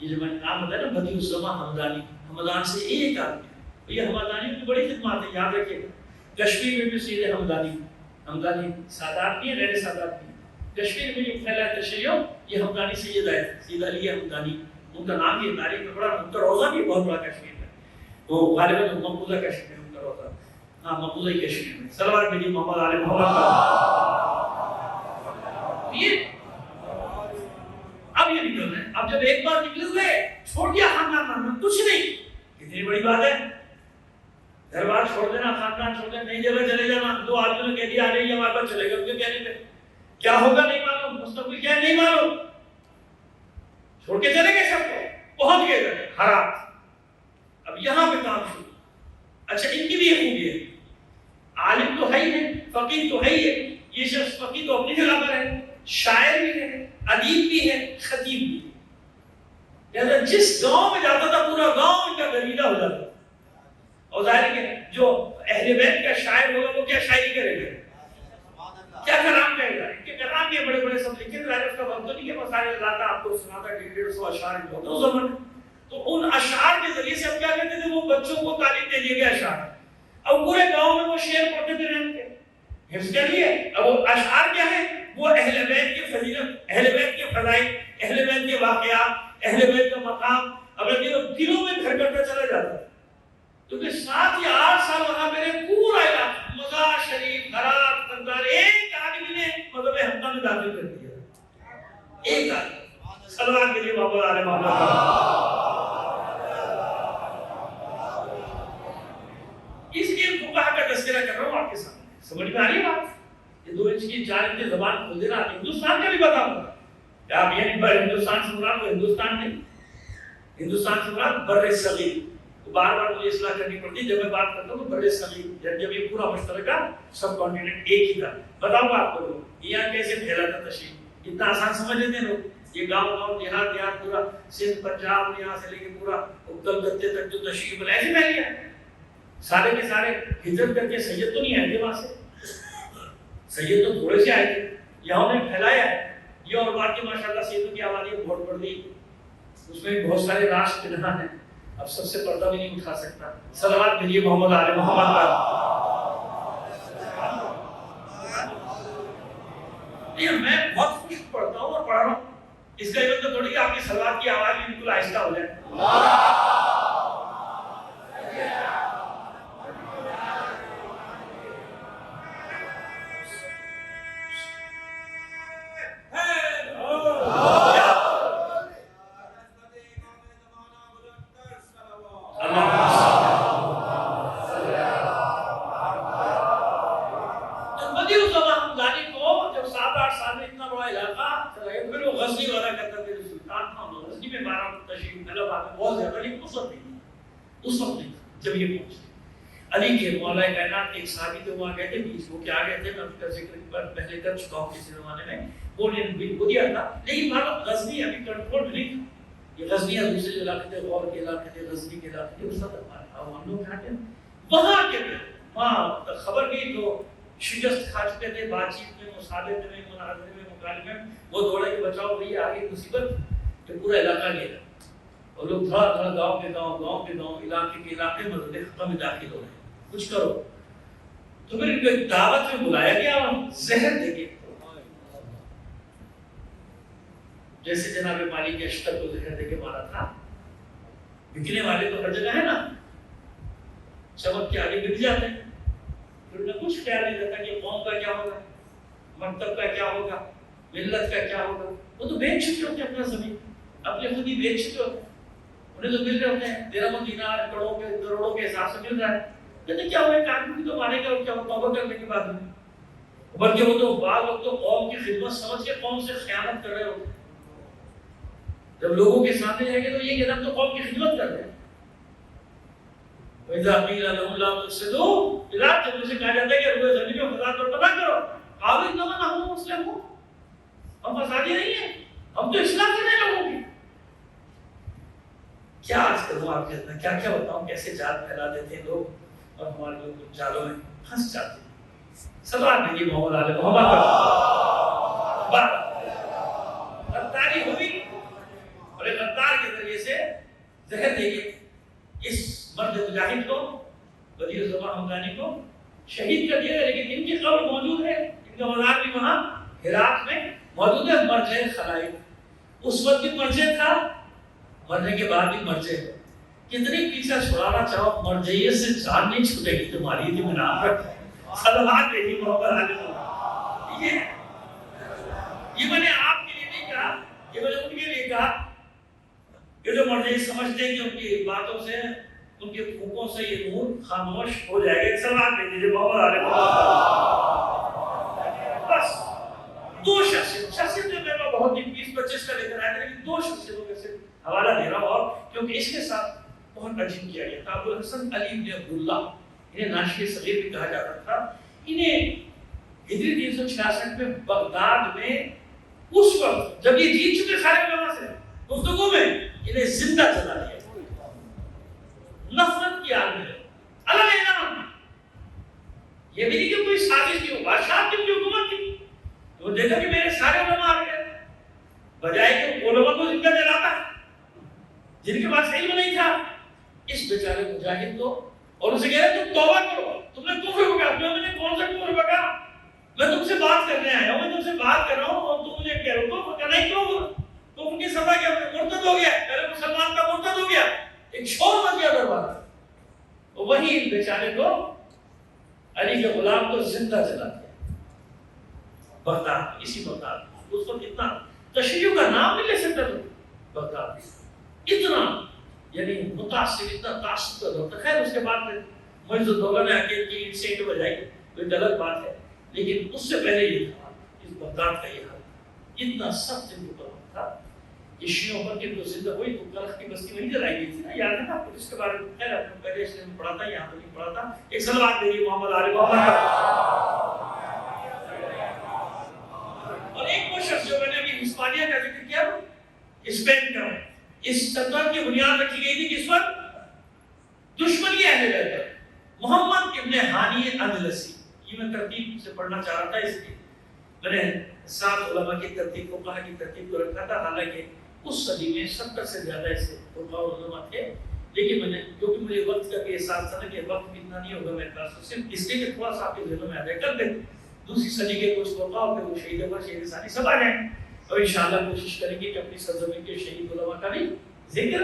Speaker 2: یہ جو میں نے نام بتایا نا بدیع الزمان حمدانی، حمدان سے ایک آدمی ہے. یہ حمدانی کی بڑی خدمات ہے، یاد رکھیے. کشمیر میں بھی سیدھے حمدانی، حمدانی سادات نہیں ہے، غیر سادات نہیں. کشمیر میں جو پھیلا ہے تشیع، یہ حمدانی سید آئے تھے، سید علی حمدانی. ان کا نام بھی تاریخ میں بڑا، ان کا روزہ بھی بہت بڑا کشمیر میں. وہ غالباً مقبوضہ کشمیر میں ان کا روزہ، ہاں مقبوضہ کشمیر میں. صلوات بھیجیے محمد علی محمد پر. یہ اب یہ نکل رہے ہیں. اب جب ایک بار نکل گئے چھوڑ دیا خاندان ماننا کچھ نہیں. کتنی بڑی بات ہے. گھر بار چھوڑ دینا، خاندان چھوڑ دینا، نئی جگہ چلے جانا. 2 آدمیوں نے کہہ دیا آ رہی ہے ہمارے پاس چلے گا، ان کے کہنے پہ کیا ہوگا نہیں معلوم، مستقبل کیا ہے نہیں معلوم. چھوڑ کے چلے گئے سب کو، پہنچ گئے گھر ہرات. اب یہاں پہ کام شروع. اچھا ان کی بھی یہ خوبی ہے، عالم تو ہے ہی ہے، فقیہ تو ہے ہی ہے. یہ شخص فقیہ تو اپنی جگہ پر ہے، شاعر بھی ہے، ادیب بھی ہے، خطیب بھی ہے. لہذا جس گاؤں میں جاتا تھا پورا گاؤں ان کا گرویدہ ہو جاتا. اور ظاہر ہے کہ جو اہل بیت کا شاعر ہوگا وہ کیا شاعری کرے گا، کیا کلام کہے گا. ان کے کلام کے بڑے بڑے سب لکھے. ظاہر اس کا وقت تو نہیں کہ وہ سارے لاتا آپ کو سناتا 150 اشعار ہوتا اس زمانے. تو ان اشعار کے ذریعے سے اب کیا کرتے تھے، وہ بچوں کو تعلیم دے دیے گئے اشعار. اب پورے گاؤں میں وہ شعر پڑھتے تھے، رہتے تھے، حفظ کر لیے. اب وہ اشعار کیا ہے، وہ اہل بیت کی فضیلت، اہل بیت کے فضائل، اہل بیت کے واقعات، اہل بیت کا مقام. اب دلوں میں گھر کرتا چلا جاتا ہے. کیونکہ 7 یا 8 سال وہاں میرے پورا علاقہ مزار شریف ہرات قندار ایک آدمی نے مذہب حقہ میں داخل کر دیا. ایک آدمی. صلوات کے لیے بابا عالم اس لیے فقہ کا تذکرہ کر رہا ہوں آپ کے سامنے. سمجھ میں آ رہی ہے بات؟ یہ 2 انچ کی 4 انچ کی زبان کھول دینا. ہندوستان کا بھی بتاؤں گا. آپ یہ نہیں پر ہندوستان سے مراد وہ ہندوستان نہیں. ہندوستان سے مراد بر صغیر. بار بار مجھے اصلاح کرنی پڑتی جب میں بات کرتا ہوں بر صغیر جب یہ پورا مشترکہ سب کانٹیننٹ ایک ہی تھا. بتاؤں گا آپ کو یہاں کیسے پھیلا تھا تشریح. اتنا آسان سمجھ لیتے ہیں لوگ. یہ گاؤں دیہات پورا سندھ پنجاب یہاں سے لے کے پورا کلکتے تک جو تشریح بنا ایسے پھیل گیا. سارے کے سارے ہجرت کر کے سید تو نہیں آئے تھے وہاں سے. سید تو تھوڑے سے آئے تھے. یہاں نے پھیلایا ہے. یہ اور بات کی ماشاءاللہ سیدوں کی آبادی بہت بڑھ گئی. اس میں بہت سارے راز پنہاں ہیں. اب سب سے پردہ بھی نہیں اٹھا سکتا. صلوات بھیجیے محمد آل محمد پر. میں بہت خوش پڑھتا ہوں اور پڑھ رہا ہوں. اس کا مطلب تھوڑی کہ آپ کی صلوات کی آواز بھی بالکل آہستہ ہو جائے. جب یہ پہنچے علی کے مولا کائنات ایک صحابی تو وہاں گئے تھے. بیچ وہ کیا گئے تھے میں ان کا ذکر پہلے کر چکا ہوں کسی زمانے میں. وہ نے وہ دیا تھا لیکن مطلب غزنی ابھی کنٹرول میں نہیں تھا. یہ غزنی دوسرے جو علاقے تھے غور کے علاقے تھے غزنی کے علاقے تھے اس وقت ہم لوگ کہاں تھے وہاں کے تھے. وہاں خبر گئی تو شکست کھا چکے تھے بات چیت میں مصالحے میں مناظرے میں مکالمے میں. وہ دوڑے کہ بچاؤ بھئی آگے مصیبت. تو پورا علاقہ گیا اور لوگ تھوڑا تھوڑا گاؤں کے گاؤں علاقے مذہب حقہ میں داخل ہو رہے ہیں. کچھ کرو. تو پھر ان کو ایک دعوت میں بلایا گیا اور زہر دے کے جیسے جناب مالی کے اشتر کو زہر دے کے مارا تھا. بکنے والے تو ہر جگہ ہے نا. چمک کے آگے بک جاتے ہیں. پھر انہیں کچھ خیال نہیں رہتا کہ قوم کا کیا ہوگا, مکتب کا کیا ہوگا, ملت کا کیا ہوگا. وہ تو بیچ چکے ہوتے ہیں اپنا زمین, اپنے خود ہی بیچ چکے ہوتے ہیں. انہیں تو مل رہے ہوتے ہیں درہم و دینار کروڑوں کے حساب سے مل رہا ہے. کہتے کیا ہوا ایک آدمی تو مانے گا اور کیا توبہ کرنے کے بعد میں. بلکہ وہ تو بعض لوگ تو قوم کی خدمت سمجھ کے قوم سے خیانت کر رہے ہوتے ہیں. جب لوگوں کے سامنے جائیں گے تو یہ کہنا تو قوم کی خدمت کر رہے ہیں. وَإِذَا قِيلَ لَهُمْ لَا تُفْسِدُوا جب ان سے کہا جاتا ہے کہ روئے زمین میں فساد پر پتہ کرو. قَالُوا إِنَّمَا نَحْنُ مُسْلِمُونَ ہم فسادی نہیں ہیں, ہم تو اصلاح کر رہے ہیں لوگوں کی. کیا آج کروں آپ کے اندر کیا کیا بتاؤں کیسے جال پھیلا دیتے ہیں لوگ اور ہمارے لوگ جالوں میں پھنس جاتے ہیں. صلوات بھیجیے محمد آل محمد پر. غداری ہوئی اور ایک غدار کے ذریعے سے زہر دے کے اس مرد مجاہد کو بدیع الزمان حمدانی کو شہید کر دیا. لیکن ان کی قبر موجود ہے, ان کا مزار بھی وہاں ہرات میں موجود ہے. مرجع خلائق اس وقت بھی مرجع تھا, مرنے کے بعد بھی مرجع. کتنی پیچھا چھڑانا چاہو مرجعیت سے جان نہیں چھوٹے گی تمہاری. یہ میں نام رکھتا ہے صلوات بھیجیے محمد علی. یہ میں نے آپ کے لیے نہیں کہا, یہ میں نے ان کے لیے کہا کہ جو مرجعی سمجھتے ہیں کہ ان کی باتوں سے ان کے پھوکوں سے یہ نور خاموش ہو جائے گا. صلوات بھیجیے محمد علی. بس 2 شخصیت جو میں بہت ہی 20-25 کا لے کر آئے تھے لیکن 2 شخصیتوں میں سے حوالہ دے رہا ہوں. اور کیونکہ اس کے ساتھ بہت عجیب کیا گیا تھا. ابوالحسن علی بن عبداللہ انہیں ناشی صغیر بھی کہا جاتا تھا. انہیں ہجری 366 میں بغداد میں اس وقت جب یہ جیت چکے سارے علماء سے گفتگو میں انہیں زندہ جلا دیا. نفرت کی حال میں الگ اعلان. یہ بھی نہیں کہ کوئی سازش کی بادشاہ کی حکومت تھی. وہ دیکھا کہ میرے سارے علماء آ گئے بجائے کہ علماء کو زندہ جلاتا جن کے پاس علم نہیں تھا. اس بیچارے مجاہد کو اور اسے کہہ رہے تم توبہ کرو, تم نے کفر بکا. میں نے کون سا کفر بکا, میں تم سے بات کرنے آیا ہوں, میں تم سے بات کر رہا ہوں اور تم مجھے کہہ رہے ہو کہنا ہی کیوں. تو ان کی سزا کیا, مرتد ہو گیا, پہلے مسلمان کا مرتد ہو گیا. ایک شور مچ گیا دربار. وہ وہی بیچارے کو علی کے غلام کو زندہ جلا دیا بغداد، اسی بغداد اس وقت اتنا تشیع کا نام نہیں لے سکتا تھا بغداد، اتنا یعنی متاثر، اتنا تعصب کا دور تھا۔ خیر اس کے بعد معز الدولہ نے آگے کی انسینٹ بجائی تو ایک الگ بات ہے، لیکن اس سے پہلے یہ تھا اس بغداد کا یہ حال اتنا سخت ان کے اوپر تھا کہ شیعوں پر کہ وہ زندہ ہوئی تو کلخ کی بستی وہیں جلائی گئی تھی نا، یاد ہے نا آپ کو؟ اس کے بارے میں خیر آپ نے پہلے اس میں پڑھا تھا، یہاں تو نہیں پڑھا تھا۔ ایک صلوات دیجیے محمد علی محمد پر۔ اور ایک وہ شخص جو میں نے ابھی ہسپانیہ کا ذکر کیا، اسپین کا، اس سلطنت کی بنیاد رکھی گئی تھی کس وقت؟ دشمنی اہل بیت پر۔ محمد ابن ہانی اندلسی، یہ میں ترتیب سے پڑھنا چاہ رہا تھا، اس لیے میں نے 7 علماء کی ترتیب کو کہا کہ ترتیب کو رکھا تھا، حالانکہ اس صدی میں 70 سے زیادہ ایسے فقہاء و علماء تھے، لیکن میں نے کیونکہ مجھے وقت کا بھی احساس تھا کہ وقت بھی اتنا نہیں ہوگا میرے پاس، تو صرف اس لیے کہ تھوڑا سا آپ کے ذہنوں میں آ جائے، کر دیں دوسری صدی کے کچھ فقہاء اور پھر وہ شہید اکبر شہید ثانی سب آ جائیں، اور انشاءاللہ کوشش کریں گے کہ اپنی سرزمین کے شہید علماء کا بھی ذکر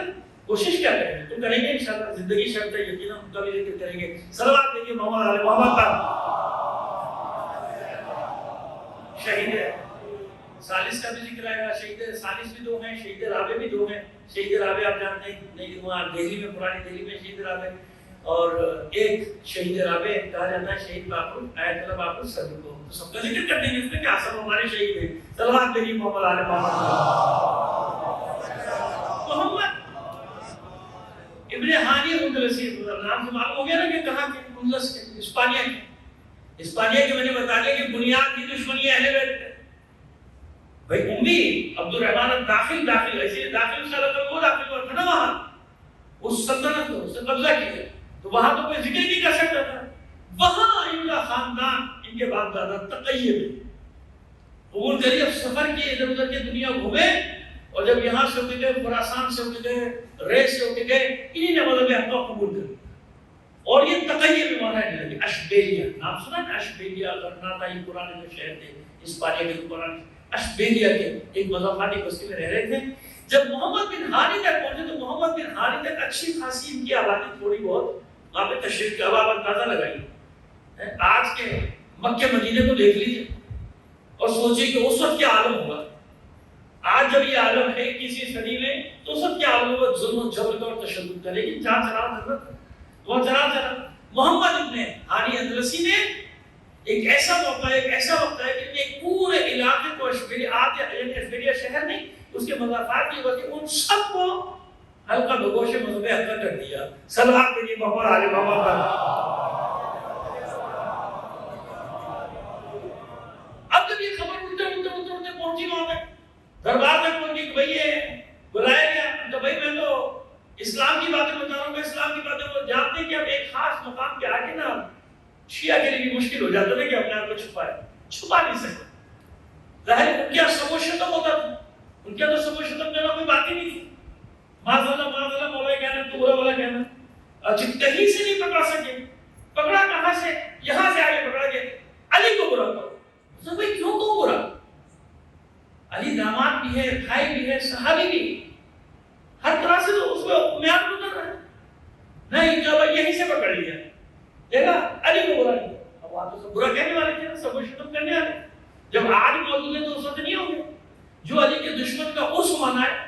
Speaker 2: کوشش کیا کریں گے تو کریں گے انشاءاللہ، زندگی شرط ہے، یقیناً ان کا بھی ذکر کریں گے۔ صلوات دیجیے محمد علی محمد پر۔ شہید ثالث کا بھی ذکر آئے گا، شہید ثالث بھی 2 ہیں، شہید رابع بھی 2 ہیں۔ شہید رابع آپ جانتے ہیں نہیں، وہاں دہلی میں، پرانی دہلی میں شہید رابع، اور ایک شہید رابع کہا جاتا ہے شہید باقر آیت اللہ باقر صدر کو، تو سب کا ذکر کرتے ہیں اس میں کیا سب ہمارے شہید ہیں۔ صلوات دیجیے محمد علی محمد۔ محمد ابن ہانی اندلسی، نام سے معلوم ہو گیا نا کہ کہاں کے؟ اندلس کے، اسپانیہ کے۔ اسپانیہ کے میں نے بتا دیا کہ بنیاد کی دشمنی اہل بیت ہے۔ بھائی امی عبد الرحمن داخل ایسے داخل سے لگا وہ داخل ہوا تھا نا وہاں، اس سلطنت کو اس نے قبضہ کیا، تو وہاں تو کوئی ذکر نہیں کر سکتا تھا۔ وہاں ان کا خاندان، ان کے باپ دادا تقی میں قبول کریے، اب سفر کیے، ادھر ادھر کی دنیا گھومے، اور جب یہاں سے ہوتے گئے، خراسان سے ہوتے گئے، رے سے ہوتے گئے، انہی نے مذہب حق کو قبول کر لیا، اور یہ تقی میں مانا جانے لگے۔ اشبیلیا نام سنا ہے؟ اشبیلیا غرناطہ، یہ پرانے جو شہر تھے اسپانیہ کے، پرانے اشبیلیا کے ایک مضافاتی بستی میں رہ رہے تھے۔ جب محمد بن ہانی تک پہنچے تو محمد بن ہانی تک اچھی خاصی ان کی آبادی تھوڑی بہت وہاں پہ تشریف کا اب اندازہ لگائیے، آج کے مکہ مدینے کو دیکھ لیجیے اور سوچیے کہ اس وقت کیا عالم ہوگا۔ آج جب یہ عالم ہے کسی صدی میں، تو اس وقت کیا عالم ہوگا، ظلم و جبر کا اور تشدد کا، لیکن جہاں چلا حضرت وہ چلا محمد ابن ہانی اندلسی نے ایک ایسا موقع، ایک ایسا وقت ہے کہ ایک پورے علاقے کو اشبیلیا شہر نہیں، اس کے مضافات کی وجہ ان سب کو حلقہ بگوش مذہب حق کر دیا۔ صلوات دیجیے محمد علی محمد پر۔ اب جب یہ خبر اڑتے پہنچی وہاں تک، دربار تک پہنچی کہ بھئی یہ بلایا گیا، تو بھئی میں تو اسلام کی باتیں بتا رہا ہوں، میں اسلام کی باتیں وہ جانتے ہیں کہ اب ایک خاص مقام کے آگے نا شیعہ کے لیے بھی مشکل ہو جاتا تھا کہ اپنے آپ کو چھپا نہیں سکتے، ظاہر ان کیا سب و شتم ہوتا تھا، ان کیا تو سب و شتم کرنا کوئی بات ہی نہیں تھی، معاذ اللہ مولا کہنا، تو برا والا کہنا، اچھا کہیں سے نہیں پکڑا سکے، پکڑا کہاں سے؟ یہاں سے آگے پکڑا گیا، علی کو برا کرو، تو بھئی کیوں کو برا؟ علی داماد بھی ہے، بھائی بھی ہے، صحابی بھی، ہر طرح سے تو اس کو میعاد گزر رہا ہے، نہیں کہ بھائی یہیں سے پکڑ لیا، دیکھا علی کو برا کیا، اب وہاں تو سب برا کہنے والے تھے، سب و شتم کرنے والے، جب آج موجود ہے تو اس وقت نہیں ہوں گے۔ جو علی کے دشمن کا اس مانا ہے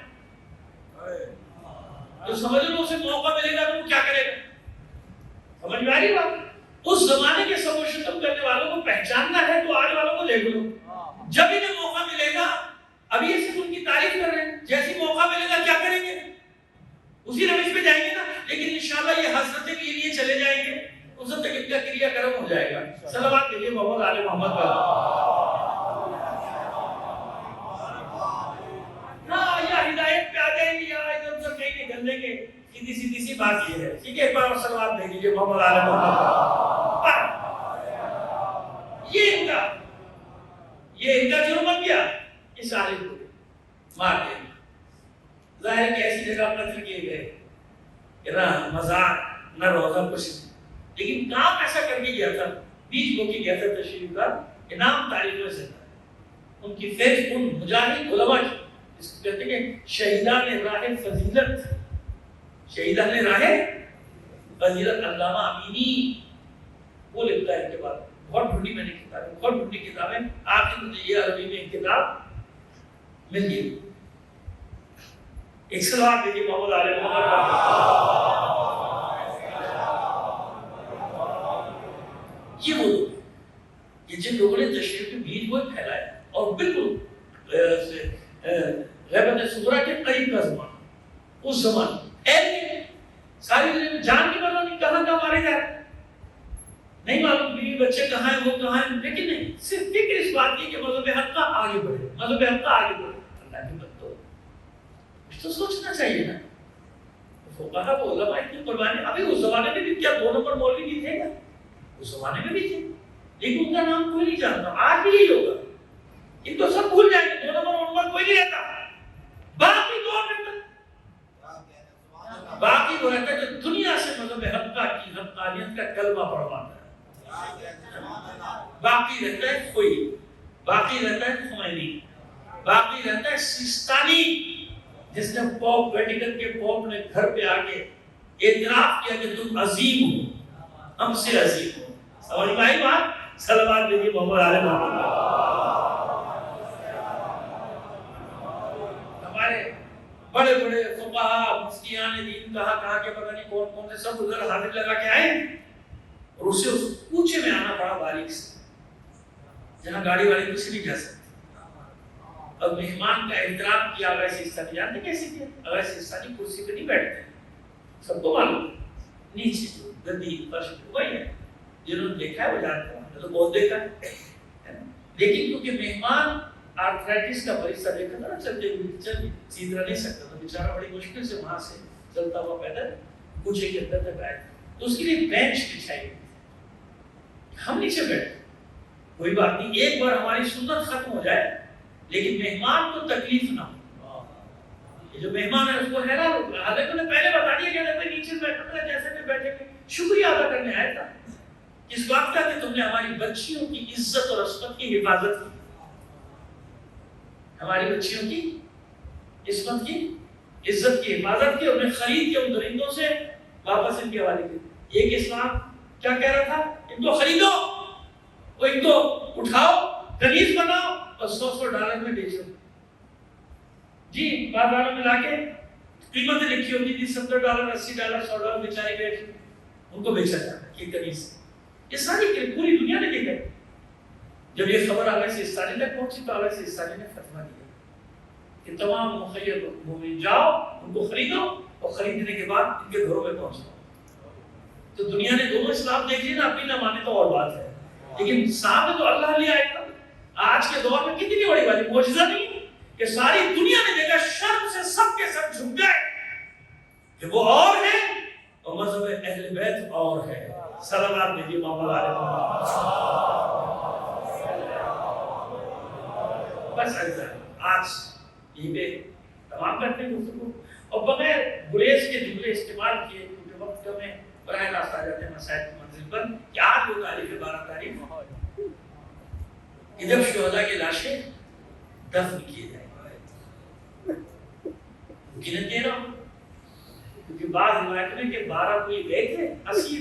Speaker 2: تو سمجھ لو اسے موقع ملے گا تو وہ کیا کرے گا، سمجھ میں آ رہی بات؟ اس زمانے کے سب و شتم کرنے والوں کو پہچاننا ہے تو آج والوں کو دیکھ لو، جب انہیں موقع ملے گا، ابھی یہ صرف ان کی تعریف کر رہے ہیں، جیسی موقع ملے گا کیا کریں گے، اسی روش پہ جائیں گے نا، لیکن انشاءاللہ یہ حضرت کے لیے چلے جائیں گے، اس وقت تک ان کا کریا کرم ہو جائے گا۔ صلوات دیجیے محمد علی محمد پر۔ ہاں یا ہدایت پہ آ جائیں گے یا ادھر ادھر کہیں نکلنے کے، سیدھی سی بات یہ ہے، ٹھیک ہے؟ ایک بار اور صلوات دے دیجیے محمد علی محمد پر۔ یہ ان کا جرم بن گیا، اس عالم کو مار دیا، ظاہر کہ ایسی جگہ قتل کیے گئے کہ نہ مزار نہ روزہ کچھ، لیکن کام ایسا کر کے گیا تھا، بیچ بو کے گیا تھا تشریف کا انعام تاریخ میں سے تھا، ان کی فیض ان مجاہد علماء کی، اس کو کہتے ہیں کہ شہیدان راہ فضیلت، شہیدان راہ فضیلت علامہ امینی وہ لکھتا ہے کے بعد بہت ڈھونڈی میں نے کتابیں، بہت ڈھونڈی کتابیں، آخر مجھے یہ عربی میں ایک کتاب مل گئی. ایک سلوات دیجیے محمد علیہ محمد. یہ وہ لوگ ہیں کہ جن لوگوں نے تشریف کے بیج کو پھیلایا اور بالکل غیبت صغریٰ کے قریب کا زمانہ، اس زمانے ایسے ساری دنیا میں جان کی پتہ نہیں کہاں کہاں مارے جا رہے، نہیں معلوم بیوی بچے کہاں ہیں وہ کہاں ہیں، لیکن نہیں صرف فکر اس بات کی کہ مذہب حق کا آگے بڑھے، مذہب حق کا آگے بڑھے. اللہ کی بات تو سوچنا چاہیے نا. فقہا وہ علماء اتنی قربانی، ابھی اس زمانے میں بھی کیا 2 نمبر مولوی نہیں تھے نا، اس زمانے میں بھی تھے لیکن ان کا نام کوئی نہیں جانتا. آج بھی یہی ہوگا، ان کو سب بھول جائیں گے، 2 نمبر کوئی نہیں رہتا. باقی 2 نمبر باقی وہ رہتا ہے جو دنیا سے مذہب حقہ کی حقانیت کا کلمہ پڑھواتا ہے. باقی رہتا ہے کوئی، باقی رہتا ہے خمینی، باقی رہتا ہے سیستانی، جس نے پوپ ویٹیکن کے پوپ نے گھر پہ آ کے اعتراف کیا کہ تم عظیم ہو، ہم سے عظیم ہو. سمجھ میں آئی بات؟ صلوات دیجیے محمد علیہ محمد. ہمارے بڑے بڑے فقہا مفتیان دین کہاں کے پتہ نہیں کون کون سے سب ادھر حاضر لگا کے آئے اور اسے اس کوچے میں آنا پڑا باریک سے جہاں گاڑی والی کچھ نہیں جا سکتی. اب مہمان کا احترام کیا اگر سیستانی، جانتے کیسے کیا؟ اگر سیستانی کرسی پہ نہیں بیٹھتے، سب کو معلوم نیچے گدی فرش وہی ہے، جنہوں نے دیکھا ہے وہ جانتے ہیں، میں تو بہت دیکھا ہے. لیکن کیونکہ مہمان آرتھرائٹس کا مریض تھا، دیکھا تھا نا چلتے ہوئے چل سیدھا نہیں سکتا تھا بیچارہ، بڑی مشکل سے وہاں سے چلتا ہوا پیدل کوچے کے اندر تک آیا. تو اس کے لیے بینچ بچھائی، ہم نیچے بیٹھے. کوئی بات نہیں، ایک بار ہماری سنت ختم ہو جائے لیکن مہمان کو تکلیف نہ ہو. یہ جو مہمان ہے اس کو حیران ہو گیا، حالانکہ انہیں پہلے بتا دیا گیا تھا نیچے بیٹھنا جیسے میں بیٹھے گے، شکریہ ادا کرنے آیا تھا اس بات کا کہ تم نے ہماری بچیوں کی عزت اور عصمت کی حفاظت کی، ہماری بچیوں کی عصمت کی عزت کی حفاظت کی، اور نے خرید کے ان درندوں سے واپس ان کے حوالے کی. ایک اسلام کیا کہہ رہا تھا؟ ان کو خریدو، وہ ان کو اٹھاؤ، کنیز بناؤ اور $100 میں بیچو. جی بازاروں میں لا کے قیمتیں لکھی ہوتی تھی $70 $80 $100 بیچاری بیچ ان کو بیچا جاتا ہے یہ کنیز. یہ ساری پوری دنیا نے دیکھا. جب یہ خبر علیہ سیستانی تک پہنچی تو علیہ سیستانی نے فتویٰ دیا کہ تمام مخیر مومن جاؤ ان کو خریدو اور خریدنے کے بعد ان کے گھروں میں پہنچاؤ. تو دنیا نے دونوں اسلام دیکھ لیا نا، اپنی نہ مانے تو اور بات ہے، لیکن سامنے تو اللہ لے آئے گا. آج کے دور میں کتنی بڑی بات، معجزہ نہیں کہ ساری دنیا نے دیکھا، شرم سے سب کے سر جھک گئے کہ وہ اور ہے اور مذہب اہل بیت اور ہے. صلوات دیجیے محمد علیہ محمد. بس ایسا آج یہ پہ تمام کرتے ہیں گفتگو، اور بغیر گریز کے جملے استعمال کیے کیونکہ وقت کم ہے، براہ راست آ جاتے ہیں مسائل کی منزل پر کہ آج وہ تاریخ ہے 12 تاریخ کہ جب شہداء کی لاشیں دفن کیے جائیں. گنت دے رہا ہوں کیونکہ بعض روایت میں کہ 12 کوئی گئے تھے، 80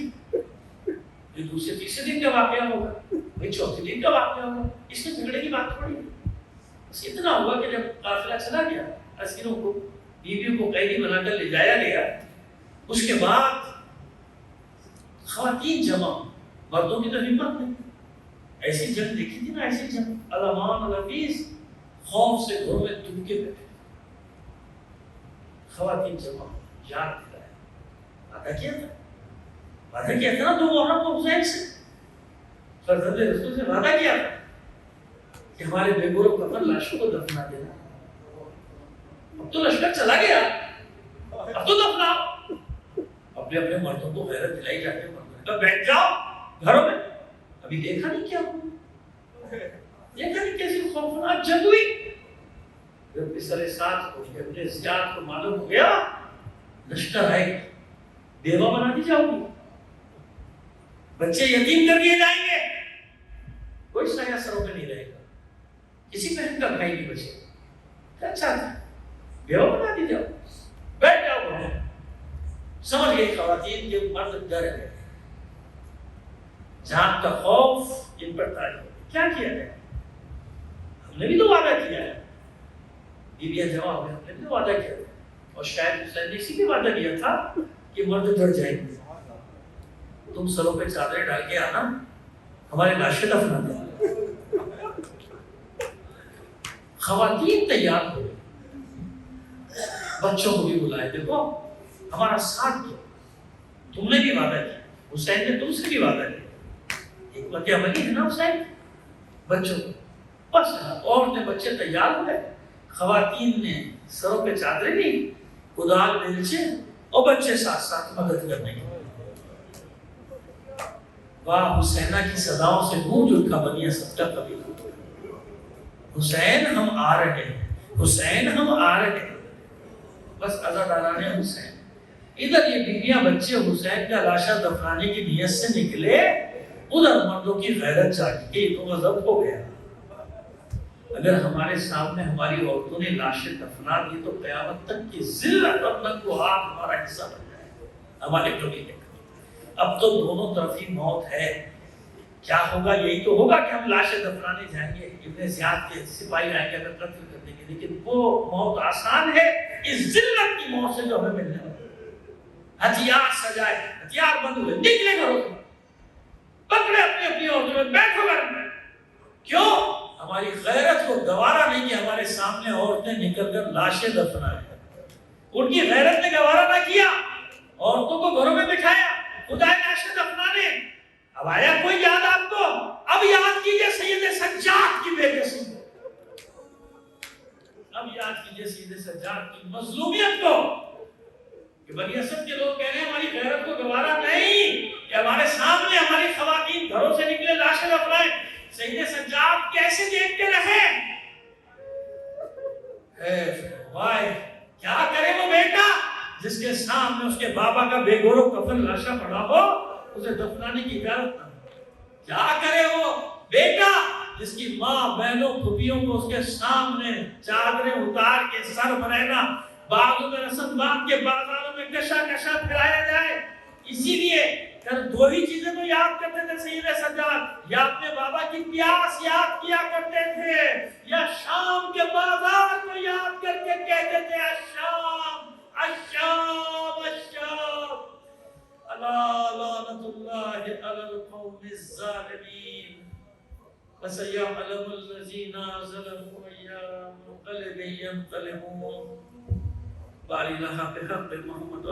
Speaker 2: جو دوسرے تیسرے دن کا واقعہ ہوگا، بھائی چوتھے دن کا واقعہ ہوگا. اس میں جھگڑے کی بات تھوڑی ہے. بس اتنا ہوا کہ جب قافلہ چلا گیا، اسیروں کو بیویوں کو قیدی بنا کر لے جایا گیا، اس کے بعد خواتین جمع، مردوں کی تو ہمت نہیں. ایسی جنگ دیکھی تھی نا، ایسی جنگ علمان الحفیظ خوف سے گھروں میں دبکے بیٹھے، خواتین جمع یاد دلایا. وعدہ کیا تھا نا 2 محرم کو حسین سے، فرزند رسول سے وعدہ کیا تھا کہ ہمارے بے گور و کفن لاشوں کو دفنا دینا. اب تو لشکر چلا گیا، اب تو دفناؤ. اپنے اپنے مردوں کو غیرت دلائی جاتی ہے، تو بیٹھ جاؤ گھروں میں. ابھی دیکھا نہیں کیا ہوا، دیکھا نہیں کیسی خوفناک جنگ ہوئی. جب بسر ساتھ کو ابن زیاد کو معلوم ہو گیا لشکر آئے گا، بیوہ بنا دی جاؤ گی، بچے یتیم کر دیے جائیں گے، کوئی سایہ سروں پہ نہیں رہے گا، کسی بہن کا بھائی نہیں بچے گا. اچھا بیوہ بنا دی جاؤ، بیٹھ جاؤ گھر. سمجھ گئی خواتین کے مرد ڈر گئے، جان کا خوف ان پر تاری ہو۔ کیا کیا جائے؟ ہم نے بھی تو وعدہ کیا ہے، بیویاں جمع ہوئے، ہم نے بھی تو وعدہ کیا ہے، اور شاید حسین نے اسی بھی وعدہ کیا تھا کہ مرد ڈر جائیں گے، تم سروں پہ چادریں ڈال کے آنا، ہمارے لاشیں دفنا دیں۔ خواتین تیار ہو، بچوں کو بھی بلائے، دیکھو ہمارا ساتھ دو، تم نے بھی وعدہ کیا، حسین نے تم سے بھی وعدہ کیا، حکمت عملی ہے نا حسین، بچوں کو بس عورتیں بچے تیار ہوئے، خواتین نے سروں پہ چادریں لی، کدال بیلچے اور بچے ساتھ ساتھ مدد کرنے کے۔ واہ حسینہ کی صداؤں سے گونج اٹھا بنی اسد کا قبیلہ، حسین ہم آ رہے ہیں، حسین ہم آ رہے ہیں، بس عزاداران حسین۔ ادھر یہ بیویاں بچے حسین کا لاشا دفنانے کی نیت سے نکلے، ادھر مردوں کی غیرت جاگی کہ یہ تو غضب ہو گیا، اگر ہمارے سامنے ہماری عورتوں نے لاشیں دفنا دی تو قیامت تک کی ذلت اور ننگوہار ہمارا حصہ بن جائے ہمارے قبیلے کا۔ اب تو دونوں طرف ہی موت ہے، کیا ہوگا؟ یہی تو ہوگا کہ ہم لاشیں دفنانے جائیں گے، ابن زیاد کے سپاہی آئیں گے ہمیں قتل کرنے کے، لیکن وہ موت آسان ہے اس ذلت کی موت سے جو ہمیں ملنے والی۔ ہتھیار سجائے، ہتھیار بند ہوئے، نکلے گھروں سے، پکڑے اپنی اپنی عورتوں میں، بیٹھو گھر میں۔ کیوں؟ ہماری غیرت کو گوارا نہیں کہ ہمارے سامنے عورتیں نکل کر لاشیں دفنائیں۔ ان کی غیرت نے گوارا نہ کیا، عورتوں کو گھروں میں بٹھایا، خدا لاشیں دفنانے۔ اب آیا کوئی یاد آپ کو؟ اب یاد کیجئے سید سجاد کی بے کسی کو، اب یاد کیجئے سید سجاد کی مظلومیت کو، کہ بنی اسد کے لوگ کہہ رہے ہیں ہماری غیرت کو گوارا نہیں کہ ہمارے سامنے ہماری خواتین گھروں سے نکلے لاشیں دفنائیں۔ سید سجاد کیسے دیکھتے رہے؟ وائے کیا کرے وہ بیٹا جس کے سامنے اس کے بابا کا بے گور و کفن لاشا پڑا ہو، اسے دفنانے کی اجازت نہ ہو؟ کیا کرے وہ بیٹا جس کی ماں بہنوں پھوپھیوں کو اس کے سامنے چادریں اتار کے سر برینا بازو میں رسم باندھ کے بازاروں میں کشا کشا پھرایا جائے؟ اسی لیے دو ہی چیزیں تو یاد کرتے تھے سید سجاد، یا اپنے بابا کی پیاس یاد کیا کرتے تھے، یا شام کے بازار کو یاد کر کے کہتے تھے الشام الشام الشام، الا لعنت اللہ علی القوم الظالمین، فسيعلم الذين ظلموا أي منقلب ينقلبون۔ بارك الله بحق محمد